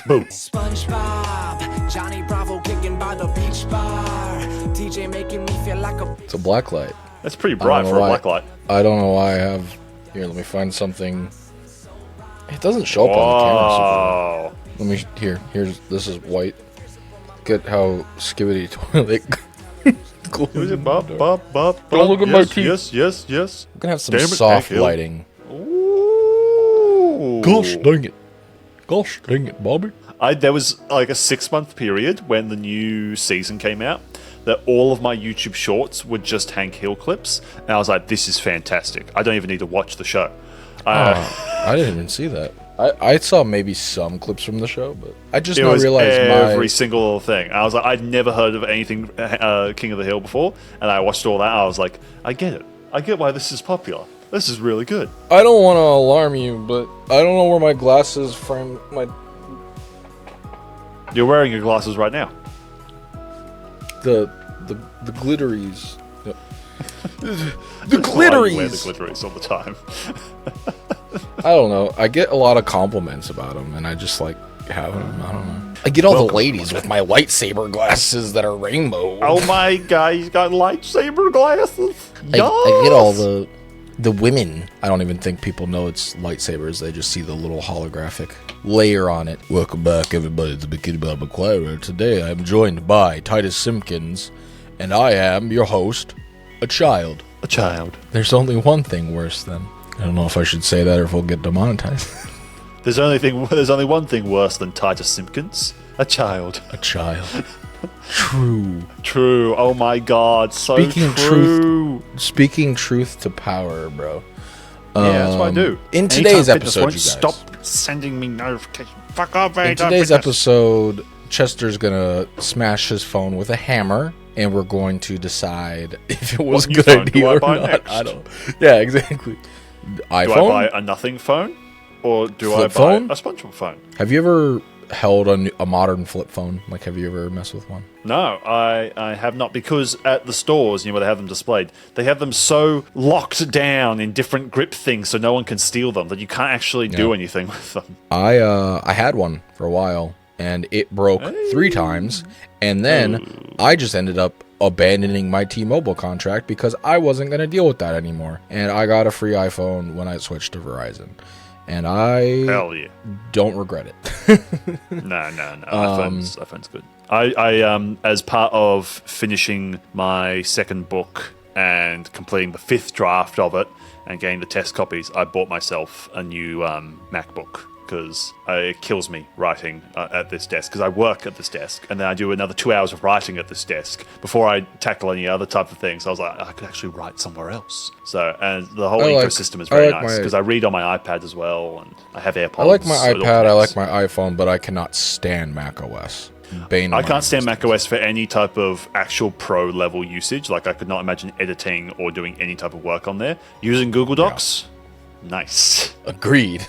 Boom. SpongeBob, Johnny Bravo kicking by the beach bar. DJ making me feel like a... It's a blacklight. That's pretty bright for a blacklight. I don't know why I have... Here, let me find something. It doesn't show up on the camera. Let me... Here's... This is white. Look at how Skibbity Toilet... Don't look at my teeth. Yes. I'm gonna have some soft lighting. Ooh. Gosh dang it, Bobby. There was like a 6-month period when the new season came out that all of my YouTube shorts were just Hank Hill clips, and I was like, this is fantastic. I don't even need to watch the show. I didn't even see that. I saw maybe some clips from the show, but I just now realized every single thing. I was like, I'd never heard of anything King of the Hill before, and I watched all that. I was like, I get it. I get why this is popular. This is really good. I don't want to alarm you, but I don't know where my glasses frame my... You're wearing your glasses right now. The glitteries. The glitteries. You wear the glitteries all the time. I don't know. I get a lot of compliments about them, and I just like have them. I don't know. I get all the ladies with my lightsaber glasses that are rainbow. Oh my god, he's got lightsaber glasses. I get all the women. I don't even think people know it's lightsabers. They just see the little holographic layer on it. Welcome back, everybody, to Bikini Inquirer. Today I'm joined by Titus Simpkins, and I am your host, a child. A child. There's only one thing worse than... I don't know if I should say that or if we'll get demonetized. There's only one thing worse than Titus Simpkins. A child. A child. True. Oh my god, so true. Speaking truth to power, bro. Yeah, that's what I do. In today's episode, you guys... Stop sending me notifications. Fuck off, in today's episode, Chester's gonna smash his phone with a hammer, and we're going to decide if it was a good idea or not. Next? I don't... Yeah, exactly. iPhone? Do I buy a nothing phone? Or do I buy a SpongeBob phone? Have you ever held a modern flip phone? Like, have you ever messed with one? No, I have not, because at the stores, where they have them displayed, they have them so locked down in different grip things so no one can steal them that you can't actually do anything with them. I had one for a while, and it broke 3 times, and then I just ended up abandoning my T-Mobile contract because I wasn't going to deal with that anymore. And I got a free iPhone when I switched to Verizon. And I don't regret it. No. iPhone's good. I as part of finishing my second book and completing the 5th draft of it and getting the test copies, I bought myself a new MacBook. Because it kills me writing at this desk, because I work at this desk, and then I do another 2 hours of writing at this desk before I tackle any other type of things. So I was like, I could actually write somewhere else. So, and the whole ecosystem is very nice, because I read on my iPad as well, and I have AirPods. I like my iPad, I like my iPhone, but I cannot stand macOS. I can't stand macOS for any type of actual pro level usage. Like, I could not imagine editing or doing any type of work on there. Using Google Docs, nice. Agreed.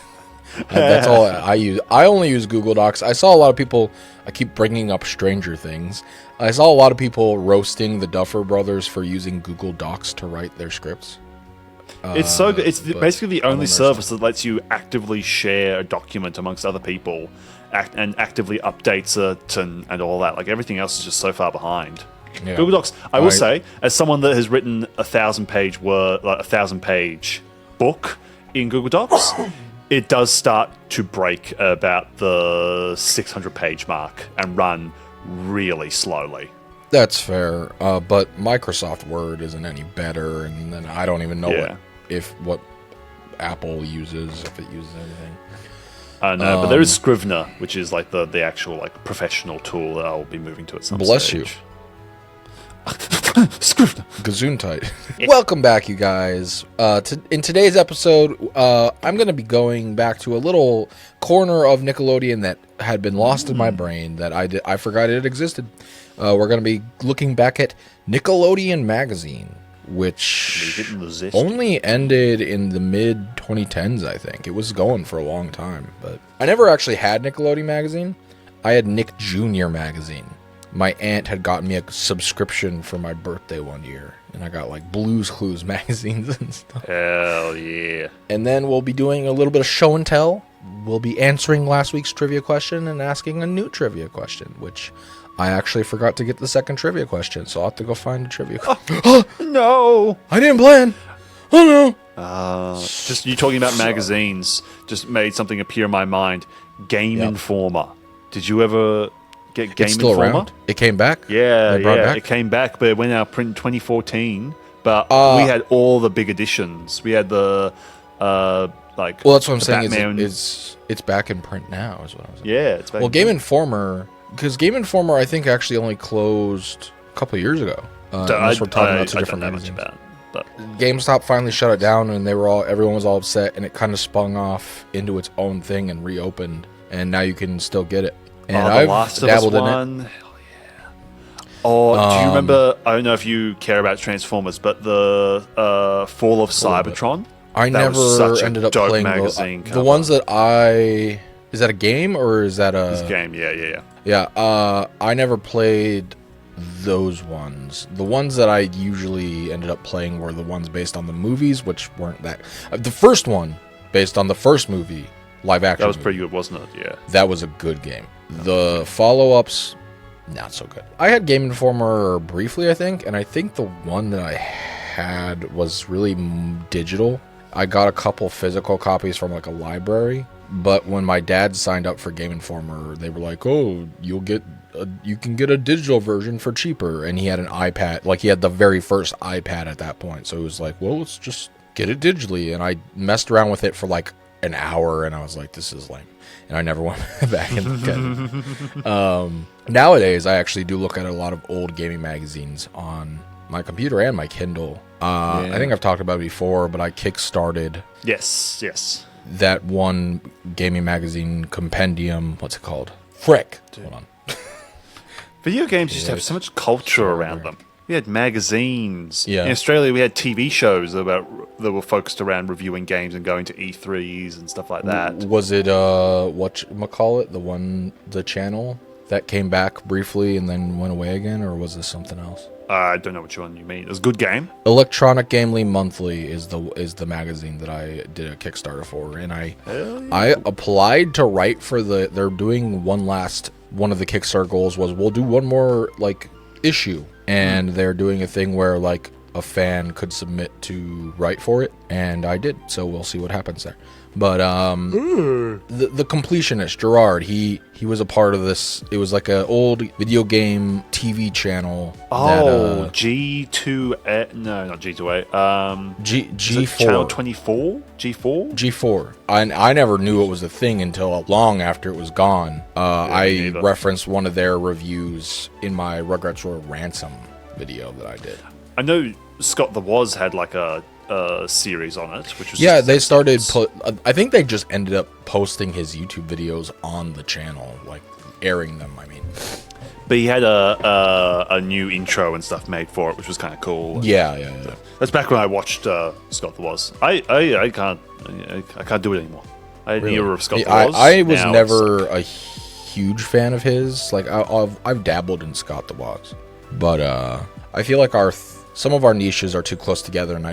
That's all I use. I only use Google Docs. I saw a lot of people... I keep bringing up Stranger Things. I saw a lot of people roasting the Duffer Brothers for using Google Docs to write their scripts. It's so good. It's basically the only service that lets you actively share a document amongst other people and actively updates it and all that. Like, everything else is just so far behind. Yeah. Google Docs, I will say, as someone that has written a 1,000-page book in Google Docs... It does start to break about the 600-page mark and run really slowly. That's fair, but Microsoft Word isn't any better, and then I don't even know what Apple uses, if it uses anything. I know, but there is Scrivener, which is like the actual like professional tool that I'll be moving to at some stage. Bless you. Gesundheit. Welcome back, you guys. In today's episode, I'm going to be going back to a little corner of Nickelodeon that had been lost in my brain that I forgot it existed. We're going to be looking back at Nickelodeon Magazine, which only ended in the mid-2010s, I think. It was going for a long time, but I never actually had Nickelodeon Magazine. I had Nick Jr. Magazine. My aunt had gotten me a subscription for my birthday one year, and I got like Blue's Clues magazines and stuff. Hell yeah. And then we'll be doing a little bit of show and tell, will be answering last week's trivia question and asking a new trivia question, which I actually forgot to get the second trivia question, so I'll have to go find a trivia question. No! I didn't plan! Oh no! Just you talking about magazines just made something appear in my mind. Game Informer. Did you ever get Game It's still Informer? around? It came back? Yeah, They brought it back? it came back, but it went out of print in 2014. But we had all the big editions. We had the Well, that's what I'm saying Batman. is it's back in print now, is what I was saying. Yeah, it's back. Well, in Game print. Informer, because Game Informer, I think, actually only closed a couple of years ago. Unless we're talking about two different I don't know much magazines. about it, but GameStop finally shut it down, and everyone was all upset, and it kind of spung off into its own thing and reopened, and now you can still get it. And the I've Last of Us dabbled in it. one. Hell yeah. Oh, do you remember? I don't know if you care about Transformers, but the Fall of Cybertron. I That was never such a ended up dope playing magazine the cover. ones that I. Is that a game or is that a This game, yeah. Yeah, I never played those ones. The ones that I usually ended up playing were the ones based on the movies, which weren't that. The first one, based on the first movie, live action. That was movie, pretty good, wasn't it? Yeah. That was a good game. The follow-ups, not so good. I had Game Informer briefly, I think, and I think the one that I had was really digital. I got a couple physical copies from like a library, but when my dad signed up for Game Informer, they were like, "Oh, you can get a digital version for cheaper." And he had an iPad, like he had the very first iPad at that point. So he was like, "Well, let's just get it digitally." And I messed around with it for like an hour, and I was like, "This is lame." And I never went back and looked at it. Nowadays, I actually do look at a lot of old gaming magazines on my computer and my Kindle. I think I've talked about it before, but I kickstarted Yes. that one gaming magazine compendium. What's it called? Frick. Hold on. Video games used to have so much culture around them. We had magazines. Yeah. In Australia, we had TV shows that were focused around reviewing games and going to E3s and stuff like that. Was it whatchamacallit, the channel that came back briefly and then went away again, or was this something else? I don't know which one you mean. It was a good game. Electronic Gamely Monthly is the magazine that I did a Kickstarter for, and I applied to write for they're doing one of the Kickstarter goals was we'll do one more like issue, and they're doing a thing where like a fan could submit to write for it, and I did, so we'll see what happens there. But the completionist Gerard, he was a part of this. It was like an old video game TV channel. Oh, G2A. No, not G2A. G4. Channel 24? G4? G4. I never knew it was a thing until long after it was gone. I neither. referenced one of their reviews in my Rugrats Roar Ransom video that I did. I know Scott the Woz had like a series on it, which was Yeah, just they started. episodes. I think they just ended up posting his YouTube videos on the channel, like airing them. I mean, But he had a new intro and stuff made for it, which was kind of cool. yeah. That's back when I watched Scott the Woz. I can't do it anymore. I had an era of Scott the Woz. I was Now never a huge fan of his. Like I've dabbled in Scott the Woz, but I feel like some of our niches are too close together, and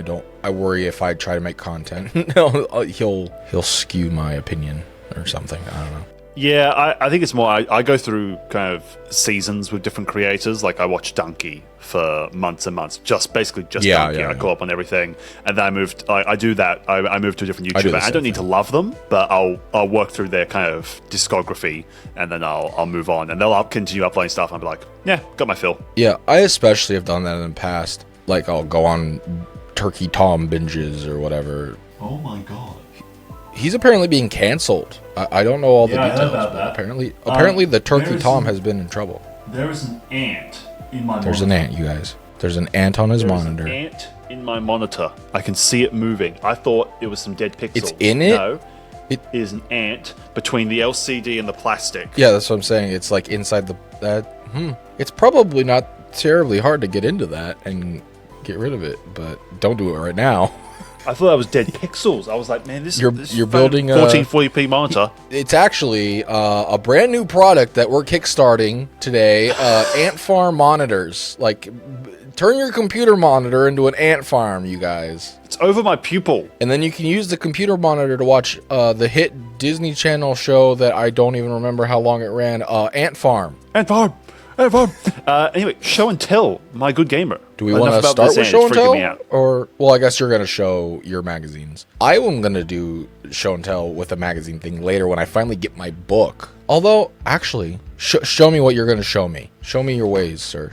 I worry if I try to make content, he'll skew my opinion or something. I don't know. Yeah, I think it's more. I go through kind of seasons with different creators. Like I watched Donkey for months and months, basically just Donkey. Yeah. I caught up on everything, and then I moved. I do that. I moved to a different I do YouTuber. the I same don't need to thing. love them, but I'll work through their kind of discography, and then I'll move on, and they'll continue uploading stuff. And I'll be like, yeah, got my fill. Yeah, I especially have done that in the past. Like I'll go on Turkey Tom binges or whatever. Oh my god. He's apparently being canceled. I don't know all the Yeah, I heard details, about but that. apparently the Turkey there's Tom has been in trouble. There is an ant in my. There's an ant, you guys. There's an ant on his monitor. There's an ant in my monitor. I can see it moving. I thought it was some dead pixels. It's in it? No, It- is an ant between the LCD and the plastic. Yeah, that's what I'm saying. It's like inside It's probably not terribly hard to get into that and get rid of it, but don't do it right now. I thought that was dead pixels. I was like, man, this You're building a 1440p monitor. It's actually a brand new product that we're kickstarting today. Ant farm monitors, like Turn your computer monitor into an ant farm, you guys. It's over my pupil. And then you can use the computer monitor to watch the hit Disney Channel show that I don't even remember how long it ran, Ant Farm. Ant Farm. Ant Farm. Anyway, show and tell, my good gamer. Do we want to start with show and tell? Or, well, I guess you're going to show your magazines. I am going to do show and tell with a magazine thing later when I finally get my book. Although, actually, show me what you're going to show me. Show me your ways, sir.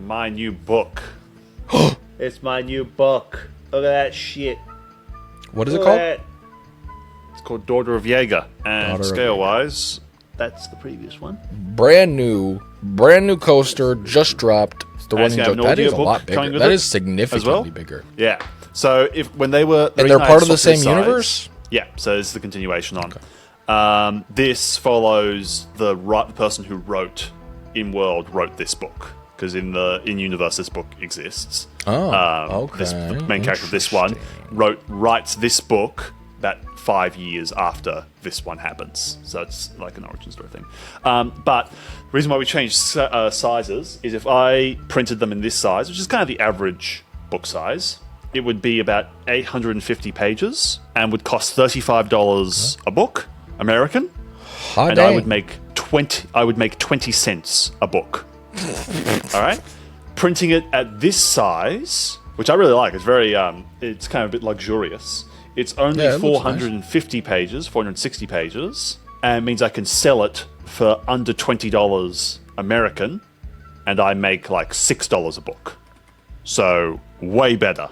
My new book. It's my new book. Look at that shit. What is it called? It's called Daughter of Jaeger. And scale-wise, that's the previous one. Brand new coaster, just dropped. The one that is a lot bigger. That is significantly bigger. Yeah. So when they were, and they're part of the same universe. Yeah. So this is the continuation on. Okay. This follows the person who wrote In-World wrote this book. Because in universe, this book exists. Okay. The main character of this one writes this book about 5 years after this one happens. So it's like an origin story thing. But the reason why we changed sizes is if I printed them in this size, which is kind of the average book size, it would be about 850 pages and would cost $35 a book, American. And I would make 20 cents a book. All right, printing it at this size, which I really like. It's very, it's kind of a bit luxurious. It's only 450 pages, 460 pages, and means I can sell it for under $20 American, and I make like $6 a book. So way better.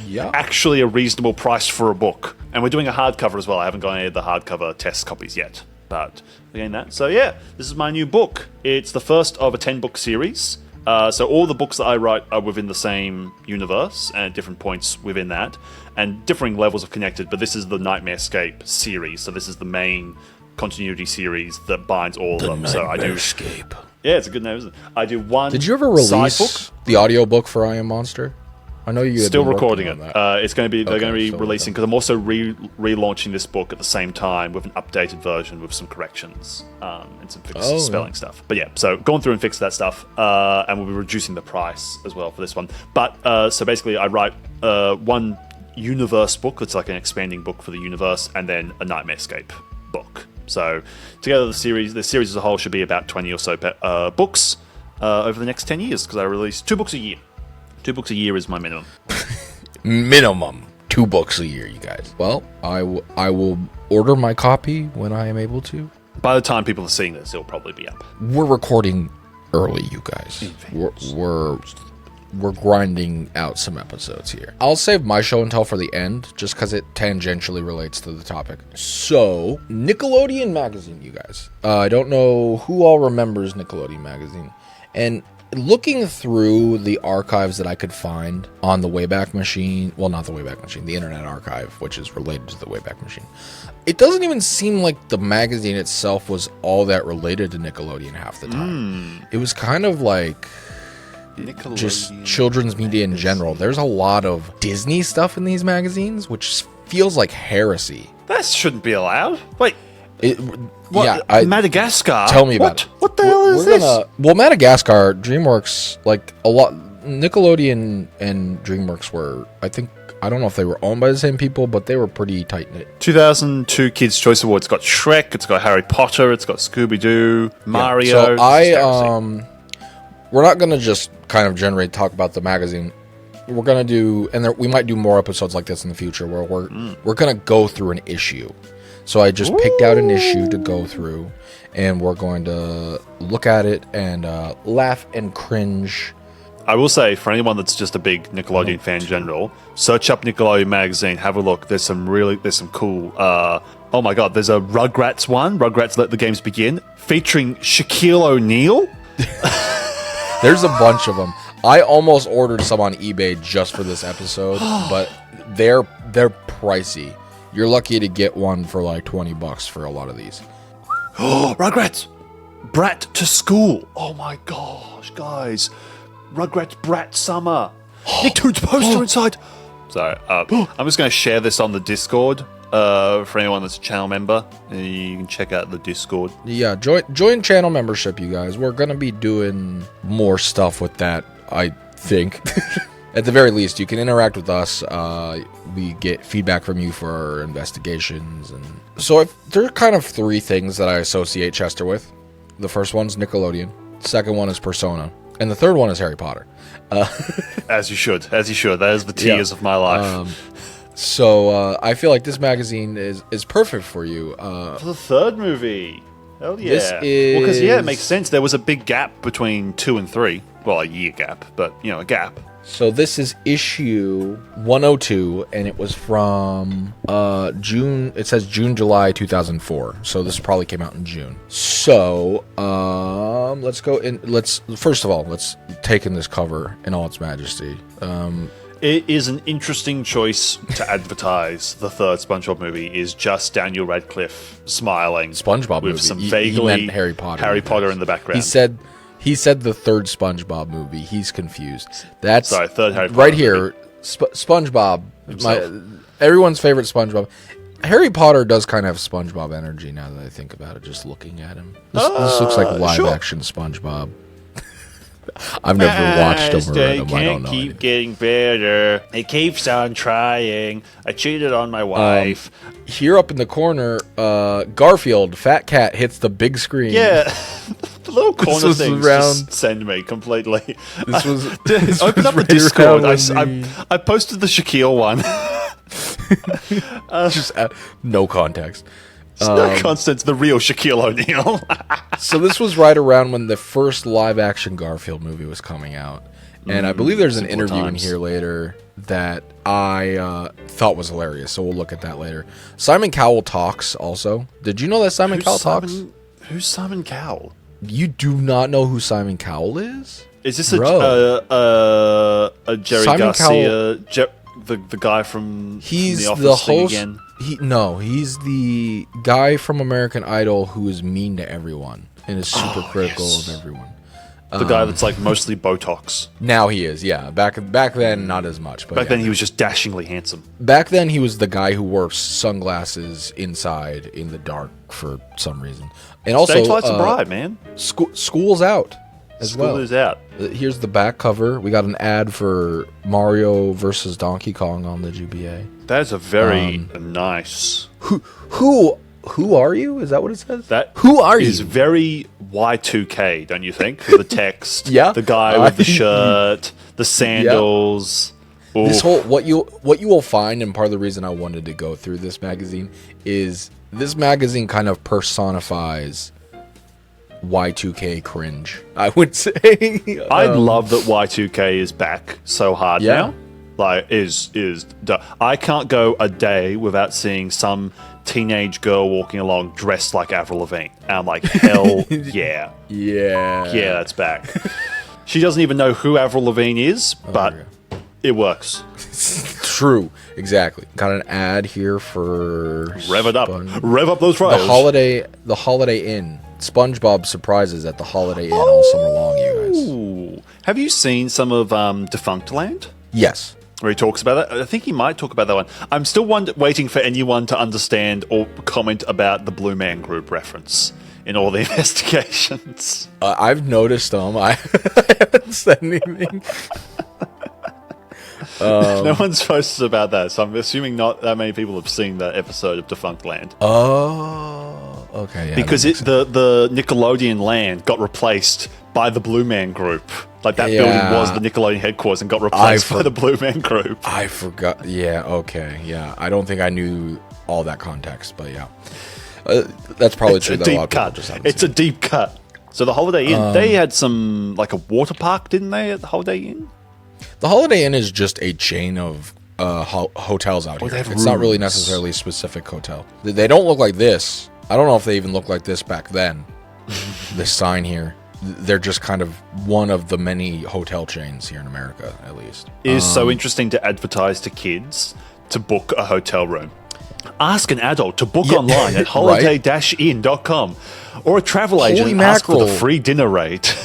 Yeah, actually a reasonable price for a book. And we're doing a hardcover as well. I haven't got any of the hardcover test copies yet. But again, so yeah, this is my new book. It's the first of a 10-book series. So all the books that I write are within the same universe and at different points within that, and differing levels of connected. But this is the Nightmarescape series. So this is the main continuity series that binds all of them. So I do. Nightmarescape. Yeah, it's a good name, isn't it? I do one. Did you ever release the audiobook for I Am Monster? I know you still recording it. It's going to be they're going to be releasing because I'm also relaunching this book at the same time with an updated version with some corrections and some fixed spelling stuff. But yeah, so going through and fix that stuff, and we'll be reducing the price as well for this one. But so basically, I write one universe book that's like an expanding book for the universe, and then a Nightmarescape book. So together, the series as a whole should be about 20 or so books over the next 10 years because I release 2 books a year. 2 books a year is my minimum. Minimum 2 books a year, you guys. Well, I will order my copy when I am able to. By the time people are seeing this, it'll probably be up. We're recording early, you guys. We're grinding out some episodes here. I'll save my show and tell for the end, just because it tangentially relates to the topic. So, Nickelodeon Magazine, you guys. I don't know who all remembers Nickelodeon Magazine. And looking through the archives that I could find on the Wayback Machine, well, not the Wayback Machine, the Internet Archive, which is related to the Wayback Machine, it doesn't even seem like the magazine itself was all that related to Nickelodeon half the time. It was kind of like just children's media in general. There's a lot of Disney stuff in these magazines, which feels like heresy. That shouldn't be allowed. Wait. Madagascar? Tell me about it. What the hell is this? Well, Madagascar, DreamWorks, like a lot, Nickelodeon and DreamWorks were, I don't know if they were owned by the same people, but they were pretty tight-knit. 2002 Kids' Choice Award. It's got Shrek, it's got Harry Potter, it's got Scooby-Doo, Mario. So we're not going to just kind of generate talk about the magazine. We're going to do, and we might do more episodes like this in the future where we're going to go through an issue. So I just picked out an issue to go through, and we're going to look at it and laugh and cringe. I will say, for anyone that's just a big Nickelodeon fan in general, search up Nickelodeon Magazine, have a look. There's some cool, oh my god, there's a Rugrats one, Rugrats Let the Games Begin, featuring Shaquille O'Neal. There's a bunch of them. I almost ordered some on eBay just for this episode, but they're pricey. You're lucky to get one for like $20 for a lot of these. Oh, Rugrats! Brat to School. Oh my gosh, guys. Rugrats Brat Summer. Nicktoons poster inside. Sorry, I'm just going to share this on the Discord for anyone that's a channel member. You can check out the Discord. Yeah, join channel membership, you guys. We're going to be doing more stuff with that I think. At the very least, you can interact with us. We get feedback from you for our investigations. And so there are kind of three things that I associate Chester with. The first one's Nickelodeon. The second one is Persona. And the third one is Harry Potter. As you should. That is the tears of my life. So I feel like this magazine is perfect for you. For the third movie. Hell yeah. This is... Well, because, it makes sense. There was a big gap between 2 and 3. Well, a year gap, but, a gap. So this is issue 102, and it was from June. It says June, July 2004. So this probably came out in June. So let's go in. First of all, let's take in this cover in all its majesty. It is an interesting choice to advertise the third SpongeBob movie. Is just Daniel Radcliffe smiling, SpongeBob with movie. some He vaguely meant Harry Potter. Harry Potter in the background. He said the third SpongeBob movie. He's confused. That's third Harry Potter right here. SpongeBob, everyone's favorite SpongeBob. Harry Potter does kind of have SpongeBob energy now that I think about it. Just looking at him, this looks like live action SpongeBob. I've never watched him or read him. I don't know. Keep getting better. It keeps on trying. I cheated on my wife. Here up in the corner, Garfield, Fat Cat, hits the big screen. Yeah. The little corner things just send me completely. This was open up the Discord. I posted the Shaquille one. Just no context. No context. The real Shaquille O'Neal. So this was right around when the first live-action Garfield movie was coming out, and I believe there's an interview in here later that I thought was hilarious. So we'll look at that later. Simon Cowell talks. Also, did you know that Simon Cowell talks? Who's Simon Cowell? You do not know who Simon Cowell is? Is this a Jerry Simon Garcia, the guy from he's The Office the host again? He's the guy from American Idol who is mean to everyone and is super critical of everyone. The guy that's like mostly Botox. Now he is, yeah. Back then, not as much. But back then, he was just dashingly handsome. Back then, he was the guy who wore sunglasses inside in the dark for some reason. And also, Stay Tight's a bride, man. School's out as well. School is out. Here's the back cover. We got an ad for Mario versus Donkey Kong on the GBA. That is a very nice. Who are you? Is that what it says? Who are you? Is very Y2K, don't you think? The text, yeah. The guy with the shirt, the sandals. Yeah. This whole what you will find, and part of the reason I wanted to go through this magazine is this magazine kind of personifies Y2K cringe, I would say. I love that Y2K is back so hard now. Like I can't go a day without seeing some teenage girl walking along dressed like Avril Lavigne. And I'm like, hell yeah. Yeah, that's back. She doesn't even know who Avril Lavigne is, but it works. True, exactly. Got an ad here for Rev it up. Rev up those fryers. The Holiday Inn. SpongeBob surprises at the Holiday Inn all summer long, you guys. Have you seen some of Defunctland? Yes. Where he talks about that? I think he might talk about that one. I'm still waiting for anyone to understand or comment about the Blue Man Group reference in all the investigations. I've noticed them. I haven't said anything. No one's posted about that, so I'm assuming not that many people have seen that episode of Defunctland. Oh, okay. Yeah, because the Nickelodeon land got replaced by the Blue Man Group. Like that building was the Nickelodeon headquarters and got replaced by the Blue Man Group. I forgot. Yeah, okay. Yeah, I don't think I knew all that context, but yeah. That's probably true. It's a deep cut. It's a deep cut. So the Holiday Inn, they had some, like a water park, didn't they, at the Holiday Inn? The Holiday Inn is just a chain of hotels out here. It's not really necessarily a specific hotel. They don't look like this. I don't know if they even looked like this back then. This sign here. They're just kind of one of the many hotel chains here in America, at least. It is so interesting to advertise to kids to book a hotel room. Ask an adult to book online at holiday-inn.com or a travel agent and ask for the free dinner rate.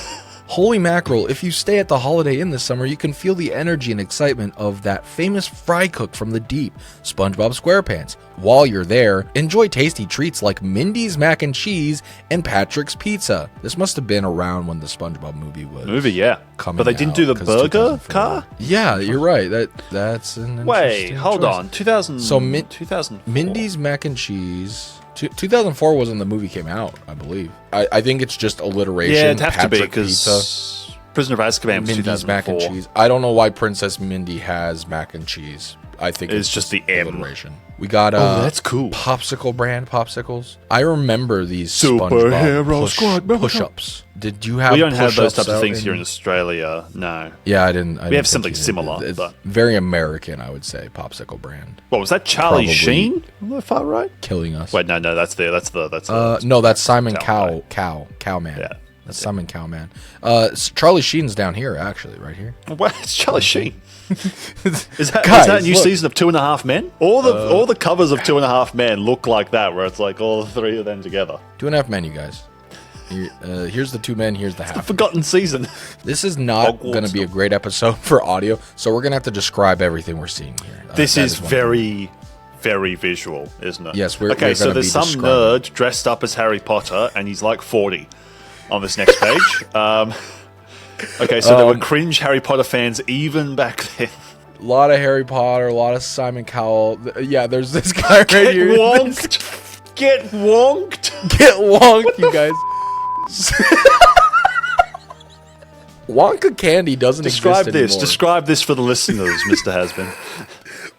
Holy mackerel, if you stay at the Holiday Inn this summer, you can feel the energy and excitement of that famous fry cook from the deep, SpongeBob SquarePants. While you're there, enjoy tasty treats like Mindy's mac and cheese and Patrick's Pizza. This must have been around when the SpongeBob movie was yeah. coming But they didn't do the out, 'cause burger 2004. car? Yeah, you're right. That's an Wait, interesting hold choice. on. 2000, So 2004. Mindy's mac and cheese. 2004 was when the movie came out, I believe. I think it's just alliteration. Yeah, it'd have to be Patrick Pizza, because Prisoner of Azkaban was Mindy's 2004. mac and cheese. I don't know why Princess Mindy has mac and cheese. I think It's just the M. alliteration. We got that's cool. popsicle brand popsicles. I remember these Superhero SpongeBob squad push-ups. Did you have? We don't have those push-ups types of out things here in Australia. No. Yeah, I didn't. We have something similar, It's but- very American, I would say. Popsicle brand What was that? Charlie Probably. Sheen on the far right? killing us. Wait, no, that's the No, that's Simon Cow Cowman. Yeah. That's Simon Cowman. Charlie Sheen's down here, actually, right here. What? It's Charlie Sheen. Is that Guys, a new look. season of 2.5 Men? All the covers of 2.5 Men look like that, where it's like all the three of them together. 2.5 Men, you guys. Here's the 2 men. Here's the half. Forgotten season. This is not Hogwarts. going to be a great episode for audio, so we're going to have to describe everything we're seeing here. This That is one very, very visual, isn't it? Yes, we're okay. So gonna there's be some describing. nerd dressed up as Harry Potter, and he's like 40 on this next page. Okay, so there were cringe Harry Potter fans even back then. A lot of Harry Potter, a lot of Simon Cowell. Yeah, there's this guy right Get here. wonked. Get wonked. Get wonked, you guys. Wonka candy doesn't Describe exist this. anymore. Describe this for the listeners, Mr. Hasbin.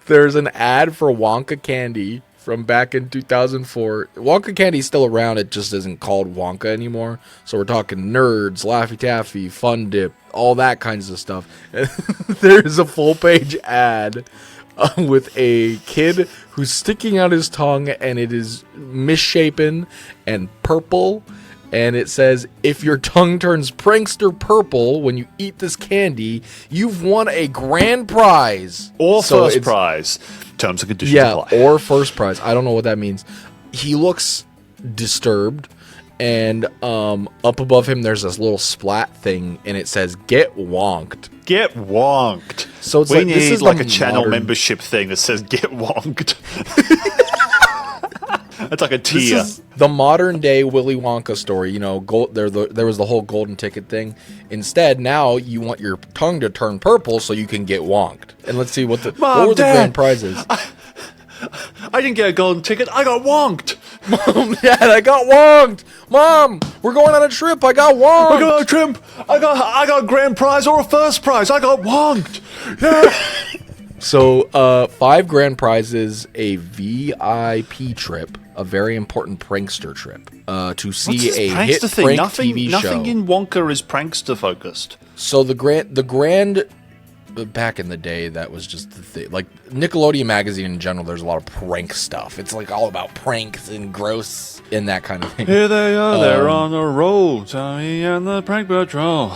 There's an ad for Wonka candy from back in 2004. Wonka candy's still around. It just isn't called Wonka anymore. So we're talking Nerds, Laffy Taffy, Fun Dip, all that kinds of stuff. There's a full-page ad with a kid who's sticking out his tongue, and it is misshapen and purple. And it says, if your tongue turns prankster purple when you eat this candy, you've won a grand prize. Or So first it's- prize. Terms and conditions Yeah, apply. or first prize. I don't know what that means. He looks disturbed, and up above him there's this little splat thing, and it says, get wonked. Get wonked. So it's we like, need this is like the a channel modern- membership thing that says get wonked. That's like a This tier. is the modern day Willy Wonka story. You know, there was the whole golden ticket thing. Instead, now you want your tongue to turn purple so you can get wonked. And let's see what Mom, what were the Dad, grand prizes. I didn't get a golden ticket. I got wonked. Mom, Dad, I got wonked. Mom, we're going on a trip. I got wonked. I got a trip. I got a grand prize or a first prize. I got wonked. Yeah. So, 5 grand prizes, a VIP trip, a very important prankster trip, to see What's this a prankster hit thing? prank Nothing TV show. Nothing in Wonka is prankster focused. So the grand, back in the day, that was just the thing. Like Nickelodeon Magazine in general, there's a lot of prank stuff. It's like all about pranks and gross and that kind of thing. Here they are. They're on the roll. Tommy and the prank patrol.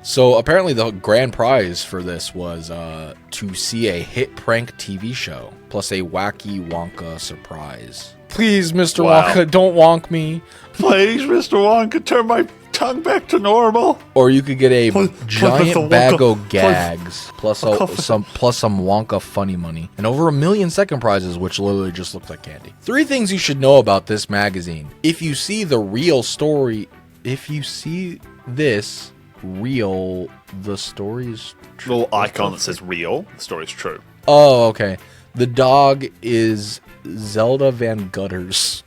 So apparently the grand prize for this was to see a hit prank TV show, plus a wacky Wonka surprise. Please, Mr. Wow. Wonka, don't wonk me. Please, Mr. Wonka, turn my tongue back to normal. Or you could get a Mr. giant Wonka. bag of gags, plus some Wonka funny money, and over 1 million second prizes, which literally just looks like candy. 3 things you should know about this magazine. If you see the real story, if you see this real, the story's true. Little icon that says real. The story's true. Oh, okay. The dog is Zelda Van Gutters.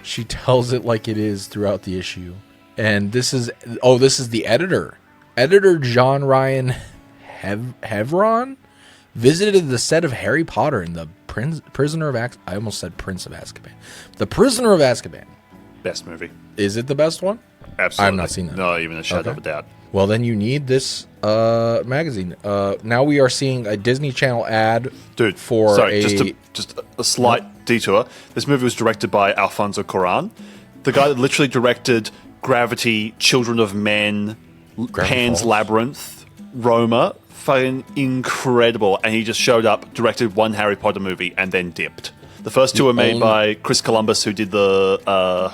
She tells it like it is throughout the issue. And this is the editor. Editor John Ryan Hevron visited the set of Harry Potter and the Prisoner of Azkaban. I almost said Prince of Azkaban. The Prisoner of Azkaban. Best movie. Is it the best one? Absolutely. I've not seen that. No, even a shadow of a Okay. doubt. Well, then you need this magazine. Now we are seeing a Disney Channel ad, Dude, for sorry, a just a slight detour. This movie was directed by Alfonso Cuarón, the guy that literally directed Gravity, Children of Men, Pan's Falls. Labyrinth, Roma. Fucking incredible. And he just showed up, directed one Harry Potter movie, and then dipped. The first two were made by Chris Columbus, who did the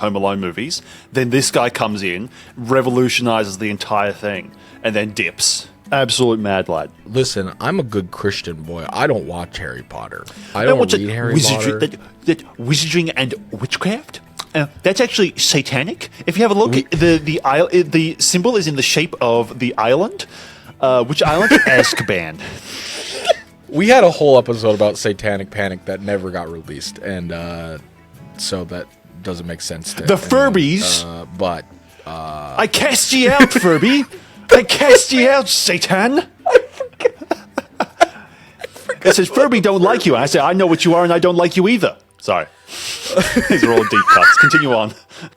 Home Alone movies. Then this guy comes in, revolutionizes the entire thing, and then dips. Absolute mad lad. Listen, I'm a good Christian boy. I don't watch Harry Potter. I don't read Harry Potter. That wizardry and witchcraft? That's actually satanic. If you have a look, the symbol is in the shape of the island. Which island? Azkaban. We had a whole episode about Satanic Panic that never got released, and so that doesn't make sense to the anyone. Furbies. I cast ye out, Furby. I cast ye out, Satan. It says Furby don't like you. And I say I know what you are, and I don't like you either. Sorry. These are all deep cuts. Continue on.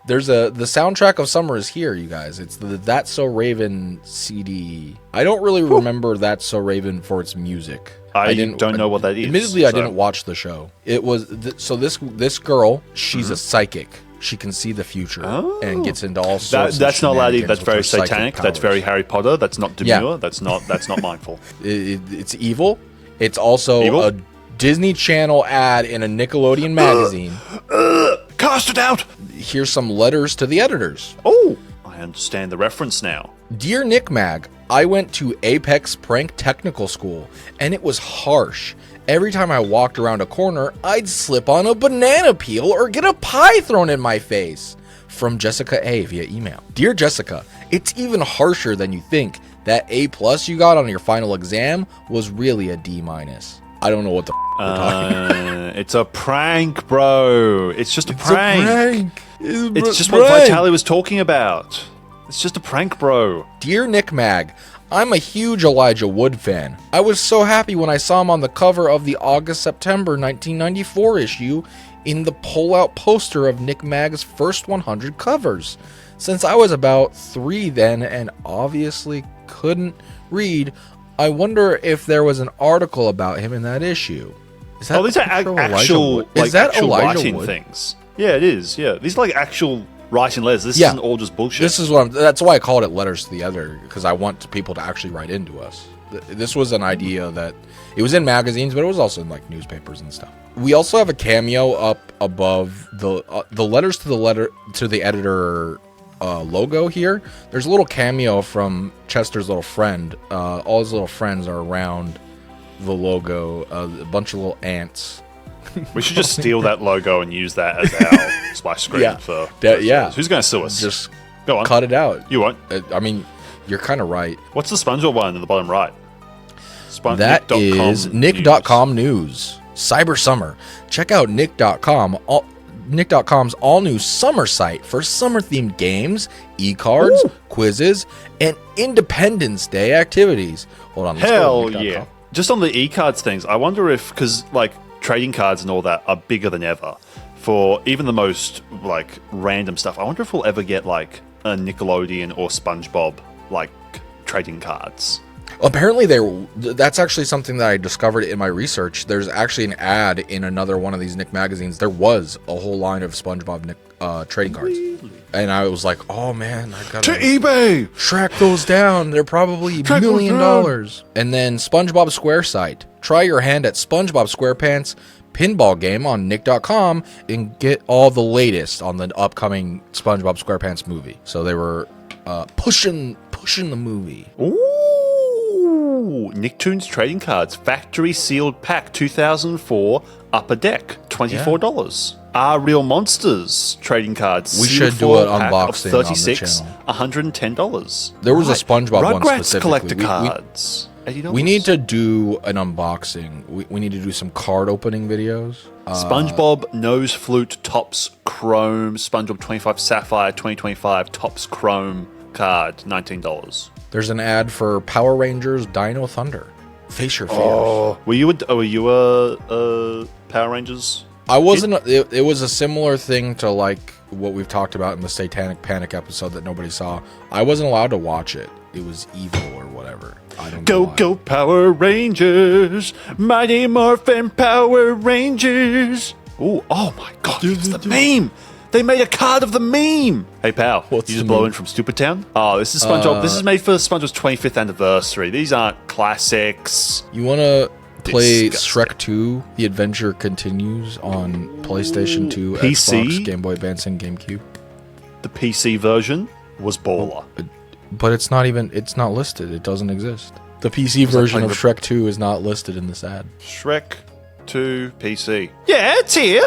There's the soundtrack of summer is here, you guys. It's the That's So Raven CD. I don't really remember That's So Raven for its music. I don't know what that is. Admittedly, I didn't watch the show. It was this girl. She's a psychic. She can see the future and gets into all sorts. That's of not laddie. shenanigans That's very with her psychic satanic. That's powers. very Harry Potter. That's not demure. Yeah. That's not mindful. It's evil. It's also Evil? a Disney Channel ad in a Nickelodeon magazine. Cast it out. Here's some letters to the editors. Oh, I understand the reference now. Dear Nick Mag, I went to Apex Prank Technical School, and it was harsh. Every time I walked around a corner, I'd slip on a banana peel or get a pie thrown in my face. From Jessica A via email. Dear Jessica, it's even harsher than you think. That A+ you got on your final exam was really a D-. I don't know what the we're talking about. It's a prank, bro. It's just a prank. It's just what prank. Vitaly was talking about. It's just a prank, bro. Dear Nick Mag, I'm a huge Elijah Wood fan. I was so happy when I saw him on the cover of the August-September 1994 issue in the pull-out poster of Nick Mag's first 100 covers. Since I was about 3 then and obviously couldn't read, I wonder if there was an article about him in that issue. Is that These are actual, is that actual Elijah writing Wood? things. Yeah, it is. Yeah, these are like actual writing letters. This isn't all just bullshit. This is what that's why I called it letters to the editor, because I want people to actually write into us. This was an idea that it was in magazines, but it was also in like newspapers and stuff. We also have a cameo up above the letters to the editor logo here. There's a little cameo from Chester's little friend. All his little friends are around the logo. A bunch of little ants. We should just steal that logo and use that as our splash screen for. Yeah. Who's going to sue us? Just go on. Cut it out. You won't. I mean, you're kind of right. What's the SpongeBob one in the bottom right? That is Nick.com news. Cyber Summer. Check out Nick.com. Nick.com's all-new summer site for summer-themed games, e-cards, quizzes, and Independence Day activities. Hold on. Let's Hell go to yeah. Nick.com. Just on the e-cards things, I wonder if, because like trading cards and all that are bigger than ever for even the most like random stuff. I wonder if we'll ever get like a Nickelodeon or SpongeBob like trading cards. Apparently, that's actually something that I discovered in my research. There's actually an ad in another one of these Nick magazines. There was a whole line of SpongeBob Nick trading cards. And I was like, oh man, I gotta... To eBay! Track those down. They're probably $1 million. And then SpongeBob Square site. Try your hand at SpongeBob SquarePants pinball game on Nick.com and get all the latest on the upcoming SpongeBob SquarePants movie. So they were pushing the movie. Ooh, Nicktoons trading cards, factory sealed pack 2004, upper deck, $24. Are Real Monsters trading cards. We sealed should do an pack of unboxing 36, on the channel. $110. There was a SpongeBob one Rugrats specifically. collector cards. $80. We need to do an unboxing. We need to do some card opening videos. SpongeBob Nose Flute Tops Chrome, SpongeBob 25 Sapphire 2025 Tops Chrome card, $19. There's an ad for Power Rangers Dino Thunder. Face your fears. Oh, were you a Power Rangers? I wasn't. It was a similar thing to like what we've talked about in the Satanic Panic episode that nobody saw. I wasn't allowed to watch it. It was evil or whatever. I don't know. Go Power Rangers, Mighty Morphin Power Rangers. Ooh, oh my God, it's the meme. They made a card of the meme. Hey pal, What's you the just blow meme? in from Stupid Town? Oh, this is SpongeBob. This is made for SpongeBob's 25th anniversary. These aren't classics. You wanna play Disgusting. Shrek 2, The Adventure Continues on PlayStation 2, PC? Xbox, Game Boy Advance, and GameCube. The PC version was baller. But it's not listed. It doesn't exist. The PC version of Shrek 2 is not listed in this ad. Shrek 2 PC. Yeah, it's here.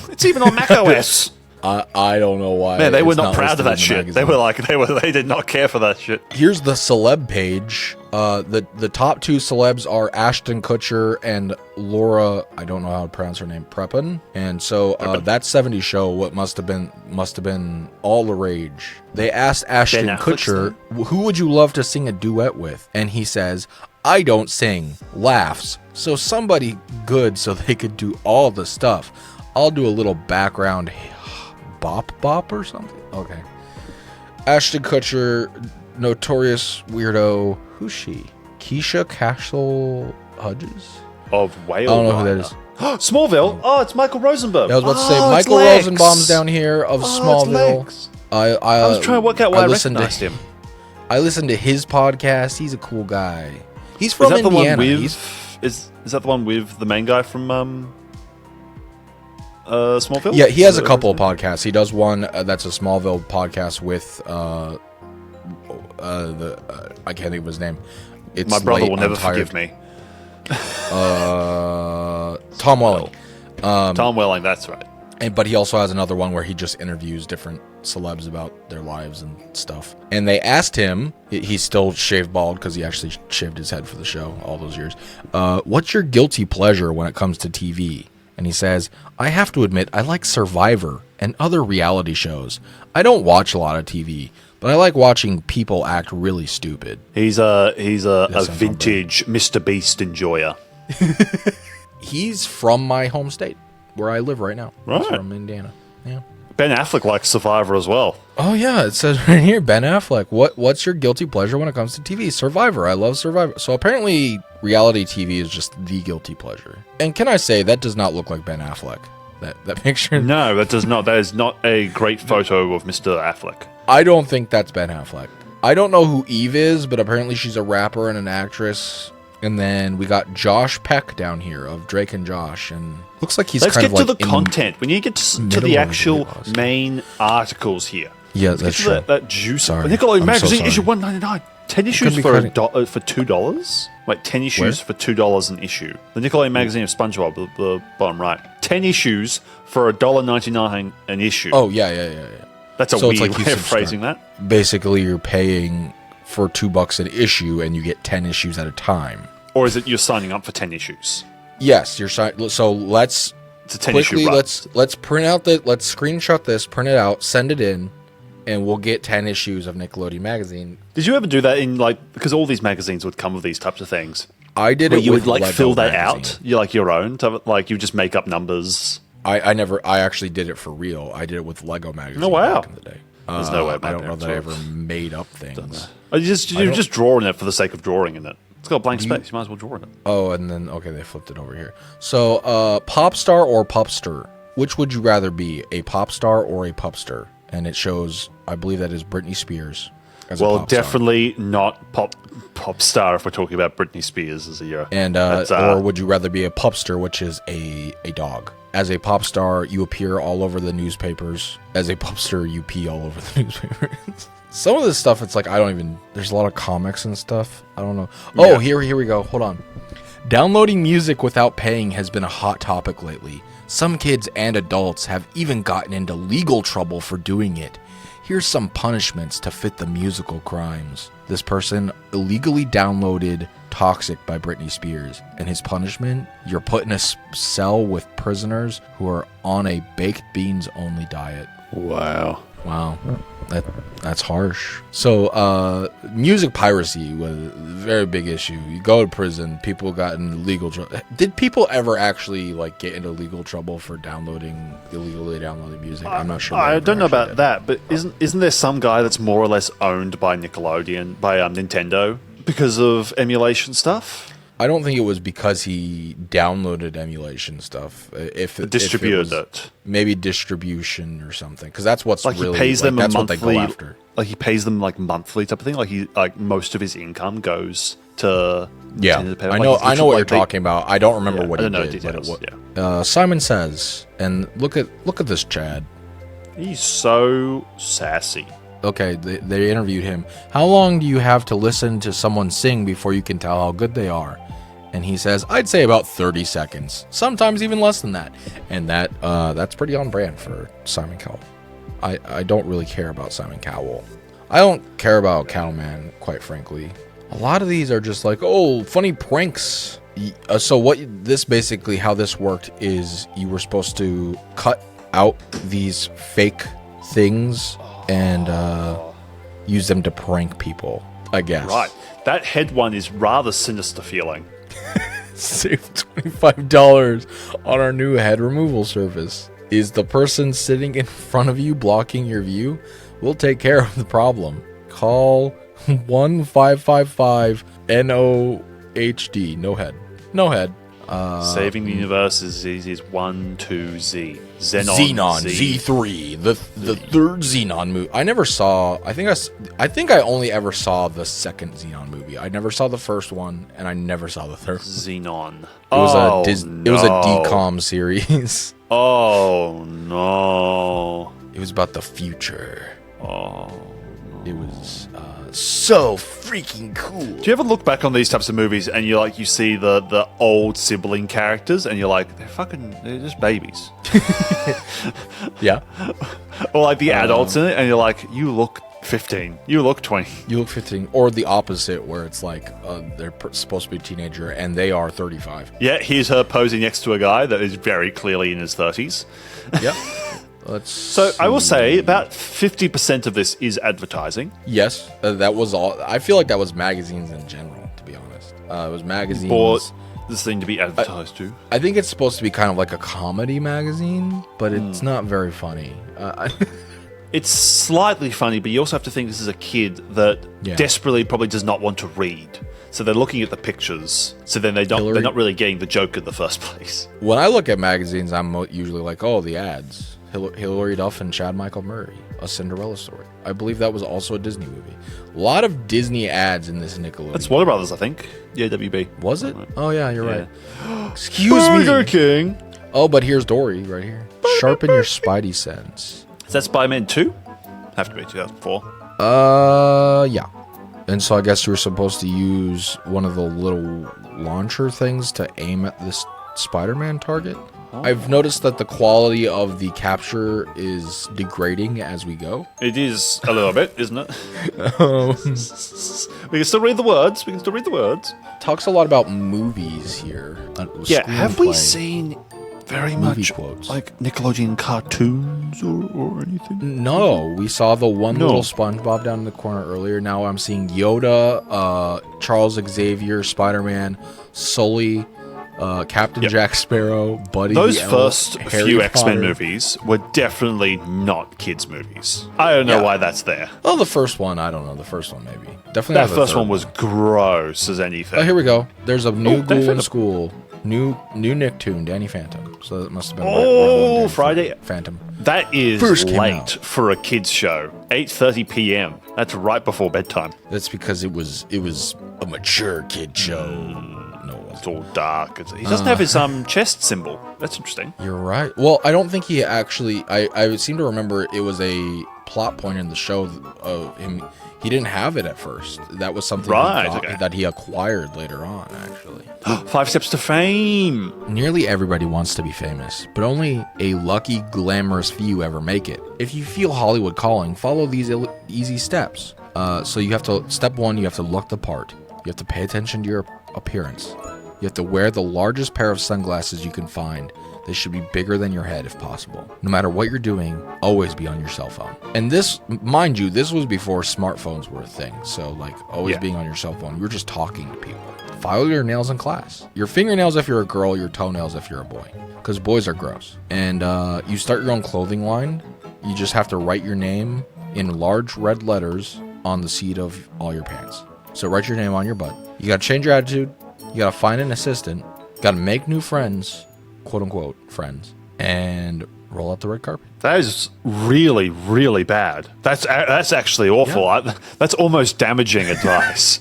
It's even on macOS. I don't know why. Man, they were it's not proud of listed in that the shit. magazine. They did not care for that shit. Here's the celeb page. The top 2 celebs are Ashton Kutcher and Laura. I don't know how to pronounce her name. Prepon. And so that '70s show, what must have been all the rage. They asked Ashton Kutcher, "Who would you love to sing a duet with?" And he says, "I don't sing." Laughs. So somebody good, so they could do all the stuff. I'll do a little background bop or something. Okay. Ashton Kutcher, notorious weirdo. Who's she? Keisha Castle Hudges? Of Whale I don't know who that is. Smallville. Oh, it's Michael Rosenbaum. I was about to say Michael Rosenbaum's down here of Smallville. I was trying to work out why I recognized him. I listened to his podcast. He's a cool guy. He's from Indiana. Is that the one with the main guy from Smallville? Yeah, he has a couple of podcasts. He does one that's a Smallville podcast with I can't think of his name. It's My brother late, will never I'm tired. forgive me. Tom Welling. Tom Welling, that's right. But he also has another one where he just interviews different celebs about their lives and stuff. And they asked him, he's still shaved bald because he actually shaved his head for the show all those years. What's your guilty pleasure when it comes to TV? And he says, I have to admit, I like Survivor and other reality shows. I don't watch a lot of TV, but I like watching people act really stupid. He's a vintage Mr. Beast enjoyer. He's from my home state, where I live right now. Right. He's from Indiana. Yeah. Ben Affleck likes Survivor as well. Oh yeah, it says right here, Ben Affleck. What's your guilty pleasure when it comes to TV? Survivor. I love Survivor. So apparently, reality TV is just the guilty pleasure. And can I say that does not look like Ben Affleck? That picture. No, that does not. That is not a great photo of Mr. Affleck. I don't think that's Ben Affleck. I don't know who Eve is, but apparently she's a rapper and an actress. And then we got Josh Peck down here of Drake and Josh, and looks like he's Let's kind get of like to the content. We need to get to the actual main articles here. Yeah, that's true. That juice. Sorry. Nickelodeon Magazine so issue 199. 10 issues for $2. Wait, 10 issues for $2 an issue. The Nickelodeon Magazine of SpongeBob, the bottom right. 10 issues for $1.99 an issue. Oh yeah. That's a So it's weird like you way of subscribe. phrasing that. Basically, you're paying for $2 an issue, and you get 10 issues at a time. Or is it you're signing up for 10 issues? Yes, you're so let's It's a 10 quickly issue run. let's print out let's screenshot this, print it out, send it in, and we'll get 10 issues of Nickelodeon Magazine. Did you ever do that in because all these magazines would come with these types of things? I did Where it you with would Lego fill that magazine. out, you your own, you just make up numbers. I actually did it for real. I did it with Lego magazine. Oh, wow. Back in the day. There's no way I don't know that I ever made up things. You just draw in it for the sake of drawing in it. It's got a blank space. You might as well draw in it. Oh, and then okay, they flipped it over here. So, pop star or pupster? Which would you rather be, a pop star or a pupster? And it shows, I believe that is Britney Spears. As a Well, pop star. definitely not pop star if we're talking about Britney Spears as a year. And or would you rather be a pupster, which is a dog? As a pop star, you appear all over the newspapers. As a pupster, you pee all over the newspapers. Some of this stuff, it's like there's a lot of comics and stuff. I don't know. Oh, Yeah. here we go. Hold on. Downloading music without paying has been a hot topic lately. Some kids and adults have even gotten into legal trouble for doing it. Here's some punishments to fit the musical crimes. This person illegally downloaded Toxic by Britney Spears, and his punishment, you're put in a cell with prisoners who are on a baked beans only diet. Wow. Wow, that's harsh. So, music piracy was a very big issue. You go to prison, people got in legal trouble. Did people ever actually get into legal trouble for illegally downloading music? I'm not sure. I don't know about that, but isn't there some guy that's more or less owned by Nickelodeon, by Nintendo, because of emulation stuff? I don't think it was because he downloaded emulation stuff. If Distributed it. Maybe distribution or something, because that's what's Like really he pays them that's a what they monthly. go after. like he pays them like monthly type of thing. Like most of his income goes to to pay them. I know what you're talking about. I don't remember what he I don't know did. details. Simon Says, and look at this Chad. He's so sassy. Okay, they interviewed him. How long do you have to listen to someone sing before you can tell how good they are? And he says, I'd say about 30 seconds. Sometimes even less than that. And that's pretty on brand for Simon Cowell. I don't really care about Simon Cowell. I don't care about Cowman, quite frankly. A lot of these are just like, oh, funny pranks. So how this worked is you were supposed to cut out these fake things and use them to prank people, I guess. Right. That head one is rather sinister feeling. Save $25 on our new head removal service. Is the person sitting in front of you blocking your view? We'll take care of the problem. Call 1-555-NOHD. No head. No head. Saving the universe is easy as 1, 2, Z. Xenon Z3, the third Xenon movie. I never saw. I think I only ever saw the second Xenon movie. I never saw the first one, and I never saw the third. Xenon. It was It was a DCOM series. Oh no! It was about the future. Oh. It was so freaking cool. Do you ever look back on these types of movies and you see the old sibling characters and you're like, they're just babies. Yeah. Or like the adults in it and you're like, you look 15, you look 20. You look 15. Or the opposite where it's like they're supposed to be a teenager and they are 35. Yeah, here's her posing next to a guy that is very clearly in his 30s. Yep. I will say about 50% of this is advertising. Yes, that was all. I feel like that was magazines in general, to be honest. It was magazines. Bought this thing to be advertised to. I think it's supposed to be kind of like a comedy magazine, but it's not very funny. It's slightly funny, but you also have to think this is a kid that desperately probably does not want to read. So they're looking at the pictures. So then they're not really getting the joke in the first place. When I look at magazines, I'm usually like, oh, the ads. Hilary Duff and Chad Michael Murray, A Cinderella Story. I believe that was also a Disney movie. A lot of Disney ads in this Nickelodeon. That's Warner Brothers, I think. Yeah, WB. Was it? Oh, yeah, you're right. Excuse Burger me. King. Oh, but here's Dory right here. Sharpen your Spidey sense. Is that Spider-Man 2? Have to be 2004. Yeah. And so I guess you were supposed to use one of the little launcher things to aim at this Spider-Man target. I've noticed that the quality of the capture is degrading as we go. It is a little bit, isn't it? We can still read the words. Talks a lot about movies here. Yeah, have we seen very movie much quotes like Nickelodeon cartoons or anything? No, we saw the little SpongeBob down in the corner earlier. Now I'm seeing Yoda, Charles Xavier, Spider-Man, Sully, Captain Jack Sparrow, Buddy. Those first Harry few Potter. X-Men movies were definitely not kids' movies. I don't know why that's there. Oh, the first one, I don't know. The first one, maybe. Definitely. That first one was gross as anything. Oh, here we go. There's a new Danny ghoul in Phantom. school. New Nicktoon, Danny Phantom. So that must have been. Oh, Friday. Phantom. That is First came late out. for a kids show. 8:30 p.m. That's right before bedtime. That's because it was a mature kid show. No, it It's wasn't. all dark. He doesn't have his chest symbol. That's interesting. You're right. Well, I don't think he actually. I seem to remember it was a plot point in the show of him. He didn't have it at first. That was something that he acquired later on, actually. 5 steps to fame. Nearly everybody wants to be famous, but only a lucky, glamorous few ever make it. If you feel Hollywood calling, follow these easy steps. So you have to, step 1, you have to look the part. You have to pay attention to your appearance. You have to wear the largest pair of sunglasses you can find. They should be bigger than your head if possible. No matter what you're doing, always be on your cell phone. And this, mind you, this was before smartphones were a thing. So like always being on your cell phone, you were just talking to people. File your nails in class. Your fingernails if you're a girl, your toenails if you're a boy. Because boys are gross. And you start your own clothing line. You just have to write your name in large red letters on the seat of all your pants. So write your name on your butt. You gotta change your attitude. You gotta find an assistant. You gotta make new friends. Quote unquote friends, and roll out the red carpet. That is really, really bad. That's actually awful. Yeah. That's almost damaging advice.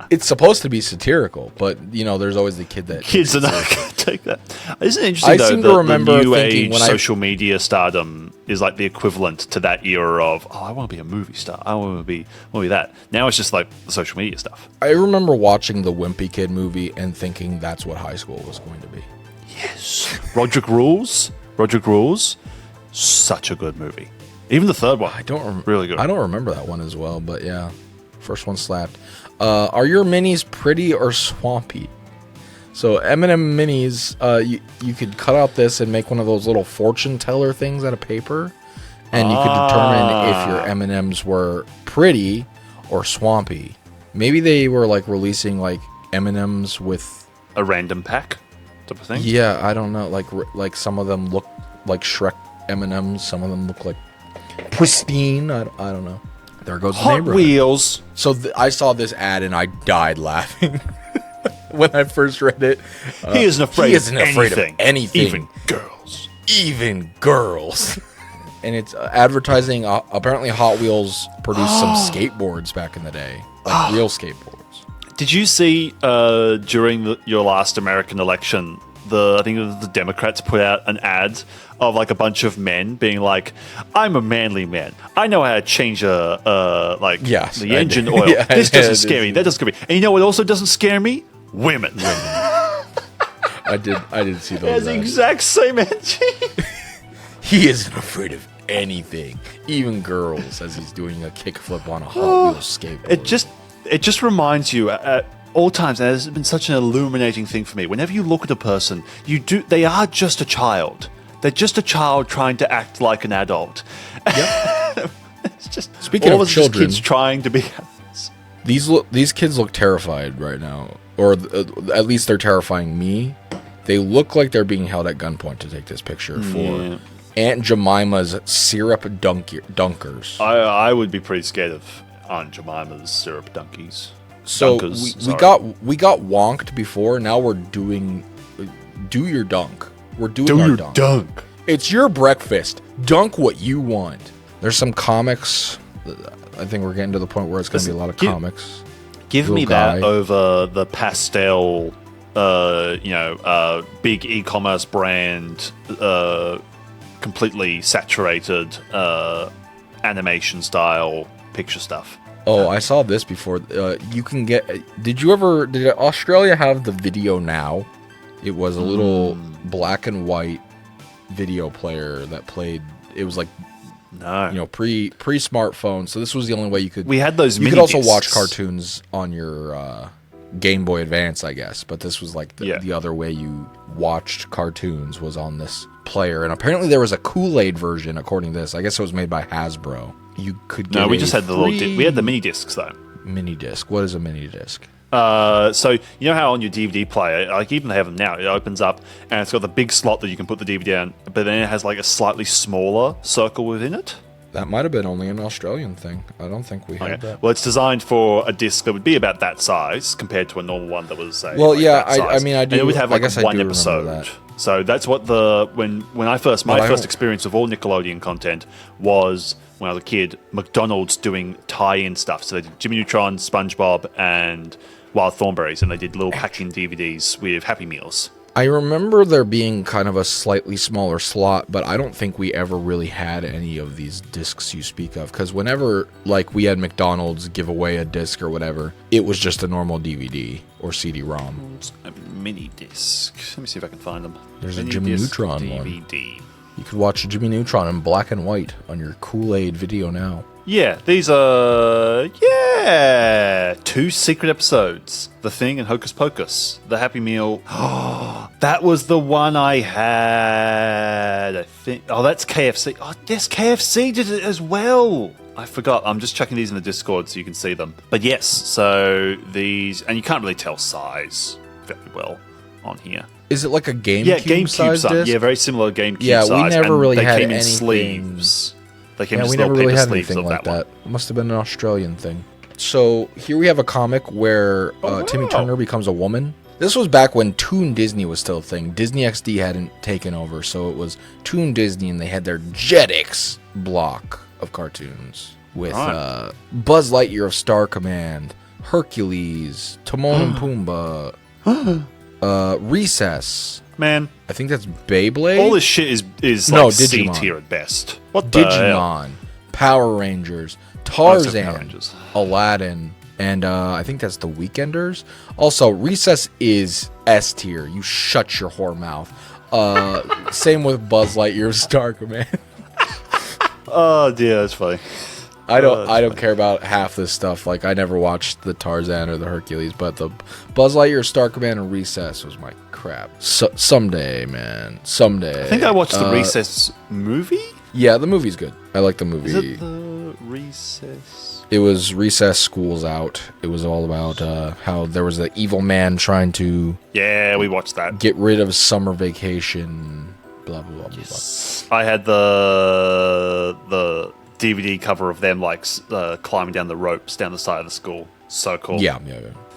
It's supposed to be satirical, but there's always the kid that Kids are not going to take that. Isn't it interesting, I though, seem to that remember the new thinking age when social media stardom is like the equivalent to that era of, I want to be a movie star. I want to be that. Now it's just like the social media stuff. I remember watching the Wimpy Kid movie and thinking that's what high school was going to be. Yes. Roderick Rules, such a good movie. Even the third one, really good. I don't remember that one as well, but yeah, first one slapped. Are your minis pretty or swampy? So M&M minis, you could cut out this and make one of those little fortune teller things out of paper, and you could determine if your M&Ms were pretty or swampy. Maybe they were like releasing like M&Ms with a random pack type of thing. Yeah, I don't know. Like some of them look like Shrek M&Ms. Some of them look like pristine. I don't know. There goes the Hot neighborhood. Wheels. So I saw this ad and I died laughing when I first read it. He isn't afraid of anything. Even girls. And it's advertising. Apparently, Hot Wheels produced some skateboards back in the day, like real skateboards. Did you see during your last American election, I think it was the Democrats put out an ad of like a bunch of men being like, "I'm a manly man. I know how to change the engine oil. Yeah, this doesn't scare me. That doesn't scare me. And you know what also doesn't scare me? Women." I did see those. It has the exact same engine. He isn't afraid of anything, even girls, as he's doing a kickflip on a Hot Wheels skateboard. It just reminds you at all times, and it's been such an illuminating thing for me. Whenever you look at a person, they are just a child. They're just a child trying to act like an adult. Yep. It's just speaking all of children, kids trying to be. These kids look terrified right now, or at least they're terrifying me. They look like they're being held at gunpoint to take this picture for Aunt Jemima's syrup dunkers. I would be pretty scared of Aunt Jemima's syrup dunkies. So Dunkers, we got wonked before. Now we're doing do your dunk. We're doing our dunk. It's your breakfast. Dunk what you want. There's some comics. I think we're getting to the point where it's going to be a lot of comics. Give me that over the pastel, big e-commerce brand, completely saturated animation style picture stuff. Oh, I saw this before. You can get. Did Australia have the Video Now? It was a little black and white video player that played. It was like pre-smartphone. So this was the only way you could. We had those. You could also watch cartoons on your Game Boy Advance, I guess. But this was like the other way you watched cartoons was on this player. And apparently there was a Kool-Aid version, according to this. I guess it was made by Hasbro. You could get we just had the little. We had the mini discs though. Mini disc. What is a mini disc? So you know how on your DVD player, like even they have them now, it opens up and it's got the big slot that you can put the DVD in, but then it has like a slightly smaller circle within it. That might have been only an Australian thing. I don't think we had that. Well, it's designed for a disc that would be about that size compared to a normal one that was say. Well, like yeah, that size. I mean, I do. And it would have like one episode. That. So that's what my first experience of all Nickelodeon content was when I was a kid. McDonald's doing tie-in stuff. So they did Jimmy Neutron, SpongeBob, and Wild Thornberries, and they did little pack-in DVDs with Happy Meals. I remember there being kind of a slightly smaller slot, but I don't think we ever really had any of these discs you speak of. Because whenever, like, we had McDonald's give away a disc or whatever, it was just a normal DVD or CD-ROM. A mini disc. Let me see if I can find them. There's a Jimmy Neutron DVD. You could watch Jimmy Neutron in black and white on your Kool-Aid Video Now. Yeah, these are 2 secret episodes. The Thing and Hocus Pocus. The Happy Meal. Oh, that was the one I had, I think. Oh, that's KFC. Oh, yes, KFC did it as well. I forgot. I'm just checking these in the Discord so you can see them. But yes, so these, and you can't really tell size very well on here. Is it like a GameCube size disc? Yeah, very similar GameCube size. Yeah, we never really had anything. They came in sleeves. They came in little paper sleeves of that one. It must have been an Australian thing. So here we have a comic where Timmy Turner becomes a woman, This was back when Toon Disney was still a thing. Disney XD hadn't taken over, so it was Toon Disney, and they had their Jetix block of cartoons with Buzz Lightyear of Star Command, Hercules, Timon and Pumbaa, Recess. Man, I think that's Beyblade. all this shit is like C tier at best. What the hell? Digimon, Power Rangers, Tarzan, Aladdin, and I think that's the Weekenders. Also, Recess is S tier. You shut your whore mouth. Same with Buzz Lightyear Star Command. Oh dear, that's funny. I don't care about half this stuff. Like, I never watched the Tarzan or the Hercules, but the Buzz Lightyear Star Command and Recess was my crap. Someday, man. Someday. I think I watched the Recess movie? Yeah, the movie's good. I like the movie. Is it the Recess? It was Recess, School's Out. It was all about how there was an evil man trying to... Yeah, we watched that. Get rid of summer vacation, blah, blah, blah, yes. Blah. I had the DVD cover of them like climbing down the ropes down the side of the school. So cool. Yeah.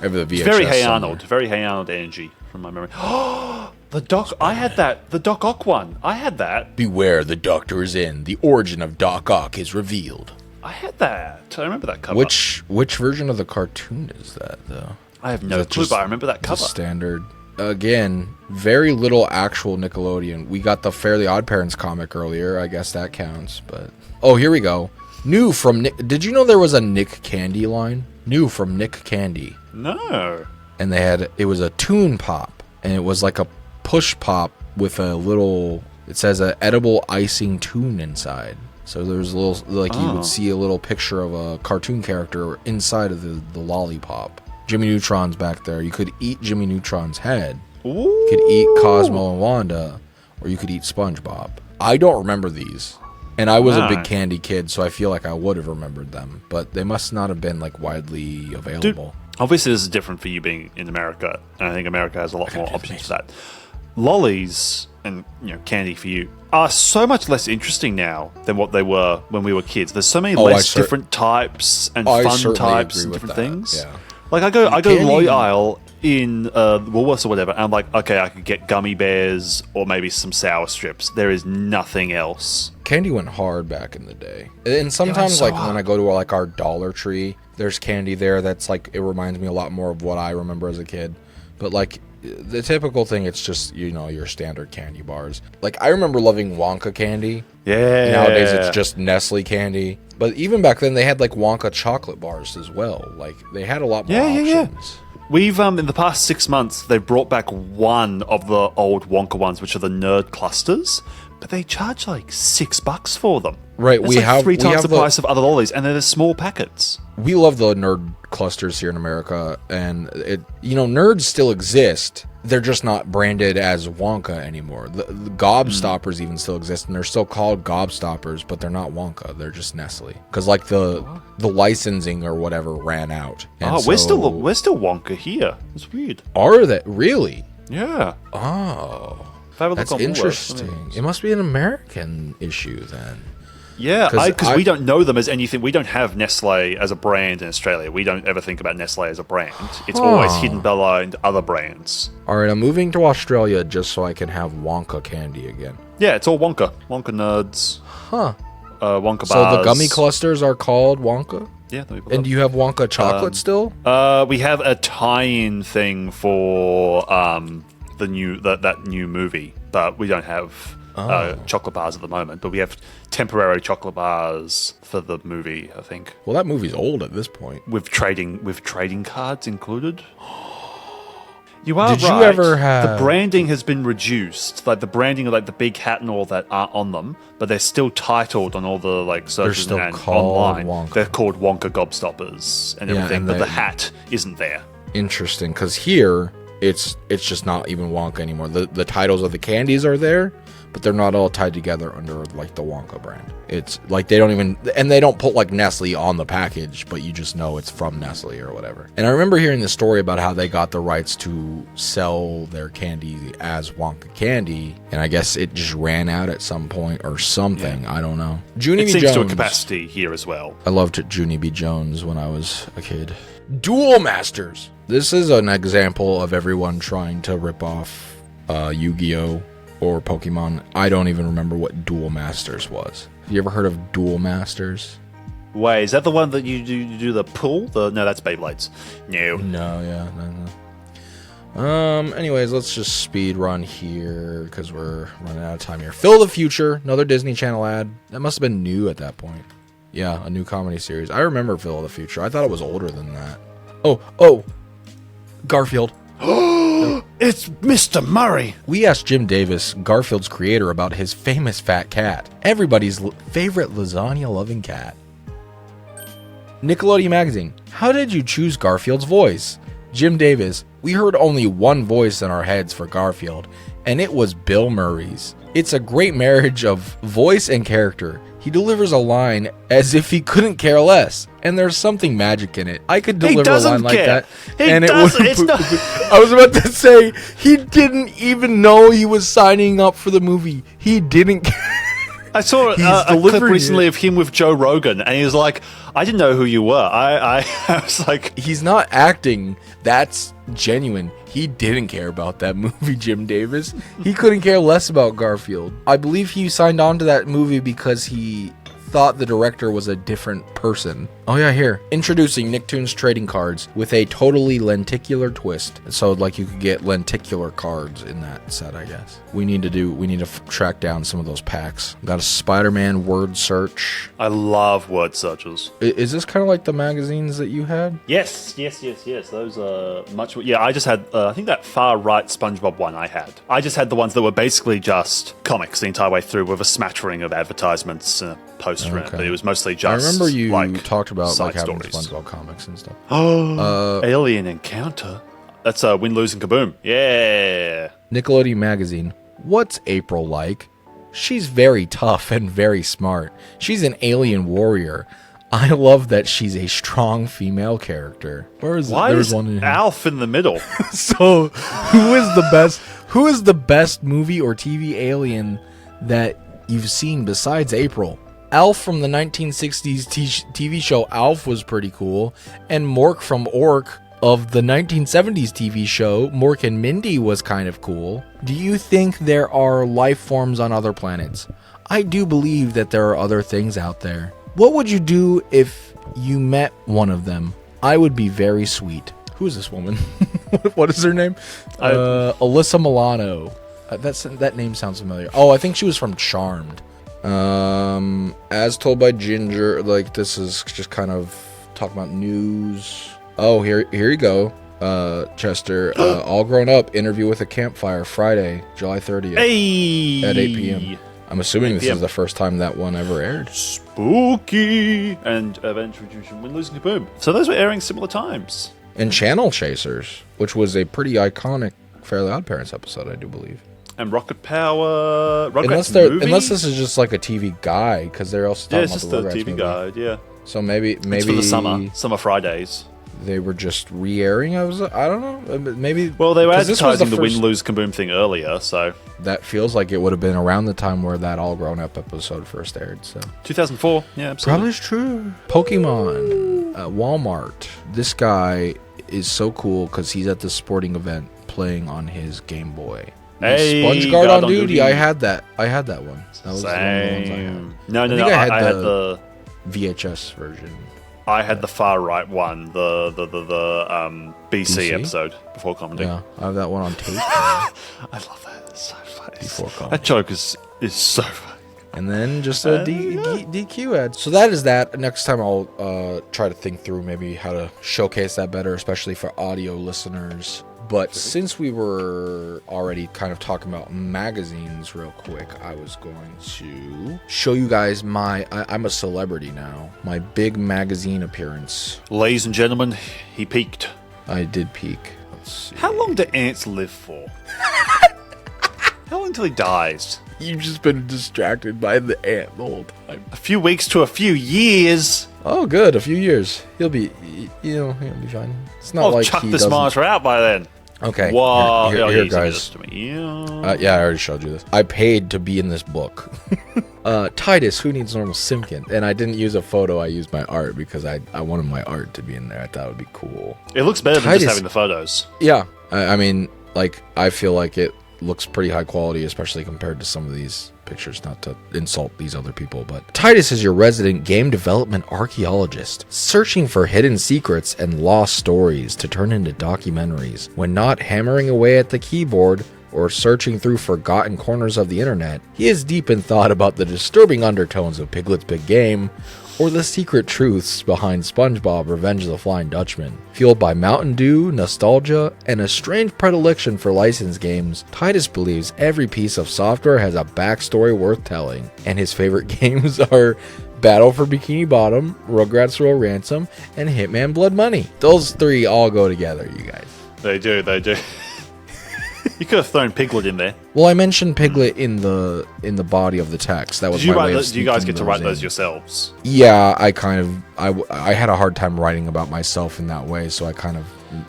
Over the VHS. It's very Hey Arnold. Very Hey Arnold energy from my memory. Oh, the Doc. I had that. The Doc Ock one. I had that. Beware, the Doctor is in. The origin of Doc Ock is revealed. I had that. I remember that cover. Which version of the cartoon is that, though? I have no clue, but I remember that cover. Standard. Again, very little actual Nickelodeon. We got the Fairly Odd Parents comic earlier. I guess that counts, but... Oh, here we go. New from Nick... Did you know there was a Nick Candy line? New from Nick Candy. No. And they had... It was a Toon Pop, and it was like a push pop with a little... It says a edible icing tune inside. So there's a little... Like, you would see a little picture of a cartoon character inside of the lollipop. Jimmy Neutron's back there. You could eat Jimmy Neutron's head. Ooh. You could eat Cosmo and Wanda, or you could eat SpongeBob. I don't remember these. And I was a big candy kid, so I feel like I would have remembered them. But they must not have been like widely available. Dude, obviously, this is different for you being in America, and I think America has a lot more options for that. Lollies and candy for you are so much less interesting now than what they were when we were kids. There's so many less different types and fun types and different things. Yeah. Like I go lolly aisle in Woolworths or whatever, and I'm like, okay, I could get gummy bears or maybe some sour strips. There is nothing else. Candy went hard back in the day, and sometimes when I go to like our Dollar Tree, there's candy there that's like, it reminds me a lot more of what I remember as a kid. But like the typical thing, it's just your standard candy bars. Like I remember loving Wonka candy. Yeah. Nowadays it's just Nestle candy. But even back then they had like Wonka chocolate bars as well. Like they had a lot more options. Yeah. We've in the past 6 months they've brought back one of the old Wonka ones, which are the nerd clusters, but they charge like $6 for them. Right, we have 3 times the price of other lollies, and they're the small packets. We love the nerd clusters here in America, and nerds still exist. They're just not branded as Wonka anymore. The Gobstoppers even still exist, and they're still called Gobstoppers, but they're not Wonka. They're just Nestle, because like the licensing or whatever ran out. And we're still Wonka here. It's weird. Are they really? Yeah. Oh, that's interesting. It must be an American issue then. Yeah, because we don't know them as anything. We don't have Nestle as a brand in Australia. We don't ever think about Nestle as a brand. It's always hidden behind other brands. All right, I'm moving to Australia just so I can have Wonka candy again. Yeah, it's all Wonka. Wonka nerds. Huh. Wonka bars. So the gummy clusters are called Wonka? Yeah. And do you have Wonka chocolate still? We have a tie-in thing for that new movie, but we don't have chocolate bars at the moment. But we have temporary chocolate bars for the movie, I think. Well, that movie's old at this point. With trading cards included. You are right. Did you ever have... The branding has been reduced. Like the branding of like the big hat and all that are on them, but they're still titled on all the like searches and online. Wonka. They're called Wonka Gobstoppers and everything, but the hat isn't there. Interesting, because here it's just not even Wonka anymore. The titles of the candies are there, but they're not all tied together under like the Wonka brand. It's like they don't put like Nestle on the package, but you just know it's from Nestle or whatever. And I remember hearing the story about how they got the rights to sell their candy as Wonka candy, and I guess it just ran out at some point or something. Yeah. I don't know. Junie B. Jones. It seems to a capacity here as well. I loved Junie B. Jones when I was a kid. Duel Masters. This is an example of everyone trying to rip off Yu-Gi-Oh! Or Pokemon. I don't even remember what Duel Masters was. You ever heard of Duel Masters? Wait, is that the one that you do the pull? No, that's Beyblades. No. No. Anyways, let's just speed run here because we're running out of time here. Phil the Future, another Disney Channel ad. That must have been new at that point. Yeah, a new comedy series. I remember Phil the Future. I thought it was older than that. Oh, Garfield. It's Mr. Murray. We asked Jim Davis, Garfield's creator, about his famous fat cat. Everybody's favorite lasagna-loving cat. Nickelodeon Magazine. How did you choose Garfield's voice? Jim Davis. We heard only one voice in our heads for Garfield, and it was Bill Murray's. It's a great marriage of voice and character. He delivers a line as if he couldn't care less, and there's something magic in it. I could deliver a line like that, and it would. I was about to say he didn't even know he was signing up for the movie. He didn't care. I saw a clip recently of him with Joe Rogan, and he was like, "I didn't know who you were." I was like, "He's not acting. That's genuine." He didn't care about that movie, Jim Davis. He couldn't care less about Garfield. I believe he signed on to that movie because he thought the director was a different person. Oh yeah, here. Introducing Nicktoons trading cards with a totally lenticular twist. So like you could get lenticular cards in that set, I guess. We need to track down some of those packs. Got a Spider-Man word search. I love word searches. Is this kind of like the magazines that you had? Yes. Those are much. Yeah, I just had, I think that far right SpongeBob one I had. I just had the ones that were basically just comics the entire way through with a smattering of advertisements and a poster in it. But it was mostly just. I remember you like, talked about like having stories. SpongeBob comics and stuff. Alien Encounter. That's Win, Lose, and Kaboom. Yeah. Nickelodeon Magazine. What's April like? She's very tough and very smart. She's an alien warrior. I love that she's a strong female character. Why is Alf in the middle? So, who is the best movie or TV alien that you've seen besides April? Alf from the 1960s TV show Alf was pretty cool, and Mork from Ork of the 1970s TV show Mork and Mindy was kind of cool. Do you think there are life forms on other planets? I do believe that there are other things out there. What would you do if you met one of them? I would be very sweet. Who is this woman? What is her name? Alyssa Milano. That name sounds familiar. Oh, I think she was from Charmed. As told by Ginger, like this is just kind of talking about news. Oh, here you go. Chester, all grown up, interview with a campfire, Friday, July 30th at 8 p.m. I'm assuming this is the first time that one ever aired. Spooky! And introduction, Win, Lose, and Kaboom. So those were airing similar times. And Channel Chasers, which was a pretty iconic Fairly Odd Parents episode, I do believe. And Rocket Power, unless this is just like a TV guide, because they're also talking about the Rugrats just a TV movie. guide, yeah. So maybe it's for the summer Fridays. They were just re-airing. I don't know. Maybe. Well, they were advertising the Win, Lose, Kaboom thing earlier, so that feels like it would have been around the time where that All Grown Up episode first aired. So 2004, yeah, absolutely. Probably is true. Pokemon, Walmart. This guy is so cool because he's at the sporting event playing on his Game Boy. Hey, Sponge Guard on duty. I had that one. That was one of the ones I had. No. I had the VHS version. I had the far right one, the BC episode before comedy. Yeah, I have that one on tape. I love that. It's so funny. Before comedy. That joke is so funny. And then just a DQ ad. So that is that. Next time I'll try to think through maybe how to showcase that better, especially for audio listeners. But since we were already kind of talking about magazines real quick, I was going to show you guys I'm a celebrity now, my big magazine appearance. Ladies and gentlemen, he peaked. I did peak. Let's see. How long do ants live for? How long until he dies? You've just been distracted by the ant the whole time. A few weeks to a few years. Oh, good. A few years. He'll be fine. It's not I'll like chuck he this doesn't... monitor out by then. Okay. Wow. Here, guys. Yeah. Yeah, I already showed you this. I paid to be in this book. Titus, who needs normal Simkin? And I didn't use a photo. I used my art because I wanted my art to be in there. I thought it would be cool. It looks better than Titus, just having the photos. Yeah. I mean, like, I feel like it looks pretty high quality, especially compared to some of these pictures, not to insult these other people, but Titus is your resident game development archaeologist, searching for hidden secrets and lost stories to turn into documentaries. When not hammering away at the keyboard or searching through forgotten corners of the internet, he is deep in thought about the disturbing undertones of Piglet's Big Game or the secret truths behind SpongeBob Revenge of the Flying Dutchman. Fueled by Mountain Dew, nostalgia, and a strange predilection for licensed games, Titus believes every piece of software has a backstory worth telling, and his favorite games are Battle for Bikini Bottom, Rugrats Royal Ransom, and Hitman Blood Money. Those three all go together, you guys. They do. You could have thrown Piglet in there. Well, I mentioned Piglet in the body of the text. That was Did you my write way of those? Do you guys sneaking get to write in. those yourselves? Yeah, I had a hard time writing about myself in that way, so I kind of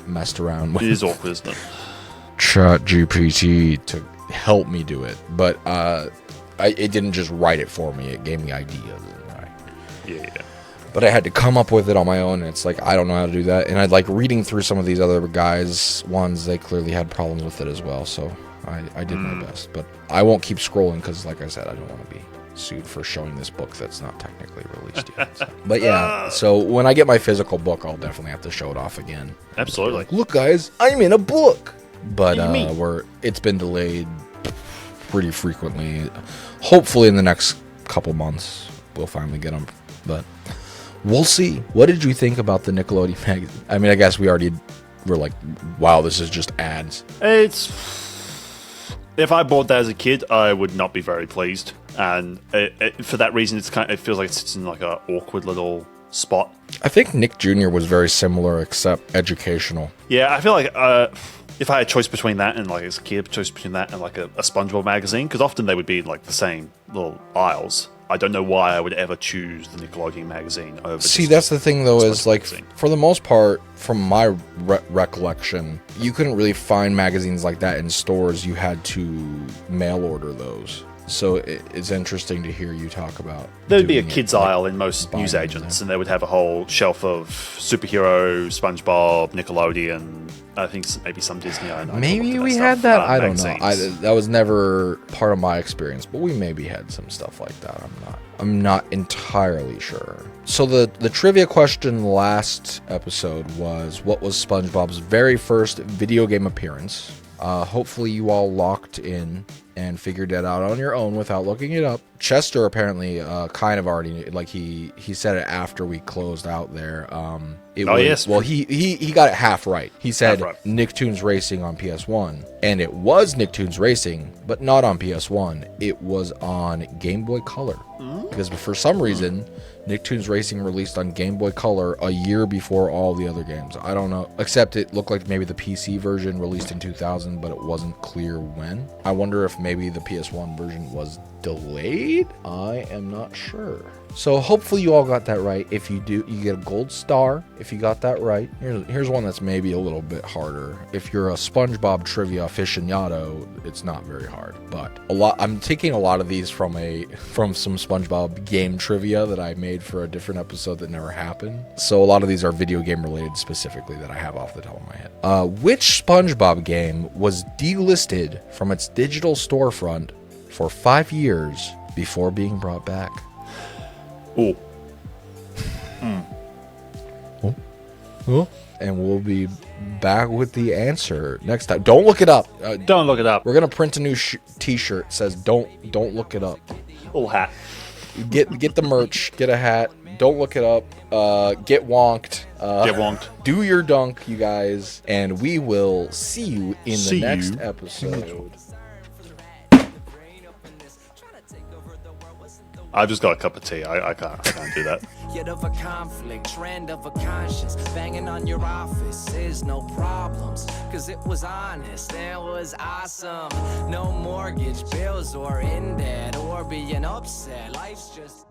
messed around with It is awkward, isn't it? ChatGPT to help me do it, but it didn't just write it for me. It gave me ideas. Yeah. But I had to come up with it on my own, and it's like, I don't know how to do that. And I'd like reading through some of these other guys' ones, they clearly had problems with it as well, so I did my best. But I won't keep scrolling, because like I said, I don't want to be sued for showing this book that's not technically released yet. So. But yeah, so when I get my physical book, I'll definitely have to show it off again. Absolutely. Like, look guys, I'm in a book! But Me. it's been delayed pretty frequently. Hopefully in the next couple months, we'll finally get them. But we'll see. What did you think about the Nickelodeon Magazine? I mean, I guess we already were like, wow, this is just ads. If I bought that as a kid, I would not be very pleased. And for that reason, it feels like it sits in like an awkward little spot. I think Nick Jr. was very similar, except educational. Yeah, I feel like if I had a choice between that and like as a kid, choice between that and like a SpongeBob magazine, because often they would be like the same little aisles. I don't know why I would ever choose the Nickelodeon magazine over. See, that's the thing though, is like magazine. for the most part, from my recollection, you couldn't really find magazines like that in stores. You had to mail order those. So it's interesting to hear you talk about. There would be a doing kids it, like, aisle in most buying newsagents, them. and they would have a whole shelf of superhero, SpongeBob, Nickelodeon. I think maybe some Disney. Maybe we had that. I don't know. That was never part of my experience, but we maybe had some stuff like that. I'm not entirely sure. So the trivia question last episode was, what was SpongeBob's very first video game appearance? Hopefully you all locked in and figured that out on your own without looking it up. Chester apparently kind of already, like he said it after we closed out there. Yes. Well, he got it half right. He said Half right. Nicktoons Racing on PS1, and it was Nicktoons Racing, but not on PS1. It was on Game Boy Color, because for some reason Nicktoons Racing released on Game Boy Color a year before all the other games. I don't know, except it looked like maybe the PC version released in 2000, but it wasn't clear when. I wonder if maybe the PS1 version was delayed? I am not sure. So hopefully you all got that right. If you do, you get a gold star if you got that right. Here's one that's maybe a little bit harder. If you're a SpongeBob trivia aficionado, it's not very hard. But I'm taking a lot of these from some SpongeBob game trivia that I made for a different episode that never happened. So a lot of these are video game related specifically that I have off the top of my head. Which SpongeBob game was delisted from its digital storefront for 5 years before being brought back? Oh. Oh. And we'll be back with the answer next time. Don't look it up. Don't look it up. We're gonna print a new T-shirt. Says don't look it up. Little hat. Get the merch. Get a hat. Don't look it up. Get wonked. Get wonked. Do your dunk, you guys, and we will see you in the next episode. I've just got a cup of tea. I can't do that. Yet of a conflict, trend of a conscience. Banging on your office is no problems. Cause it was honest, it was awesome. No mortgage bills or in debt or being upset. Life's just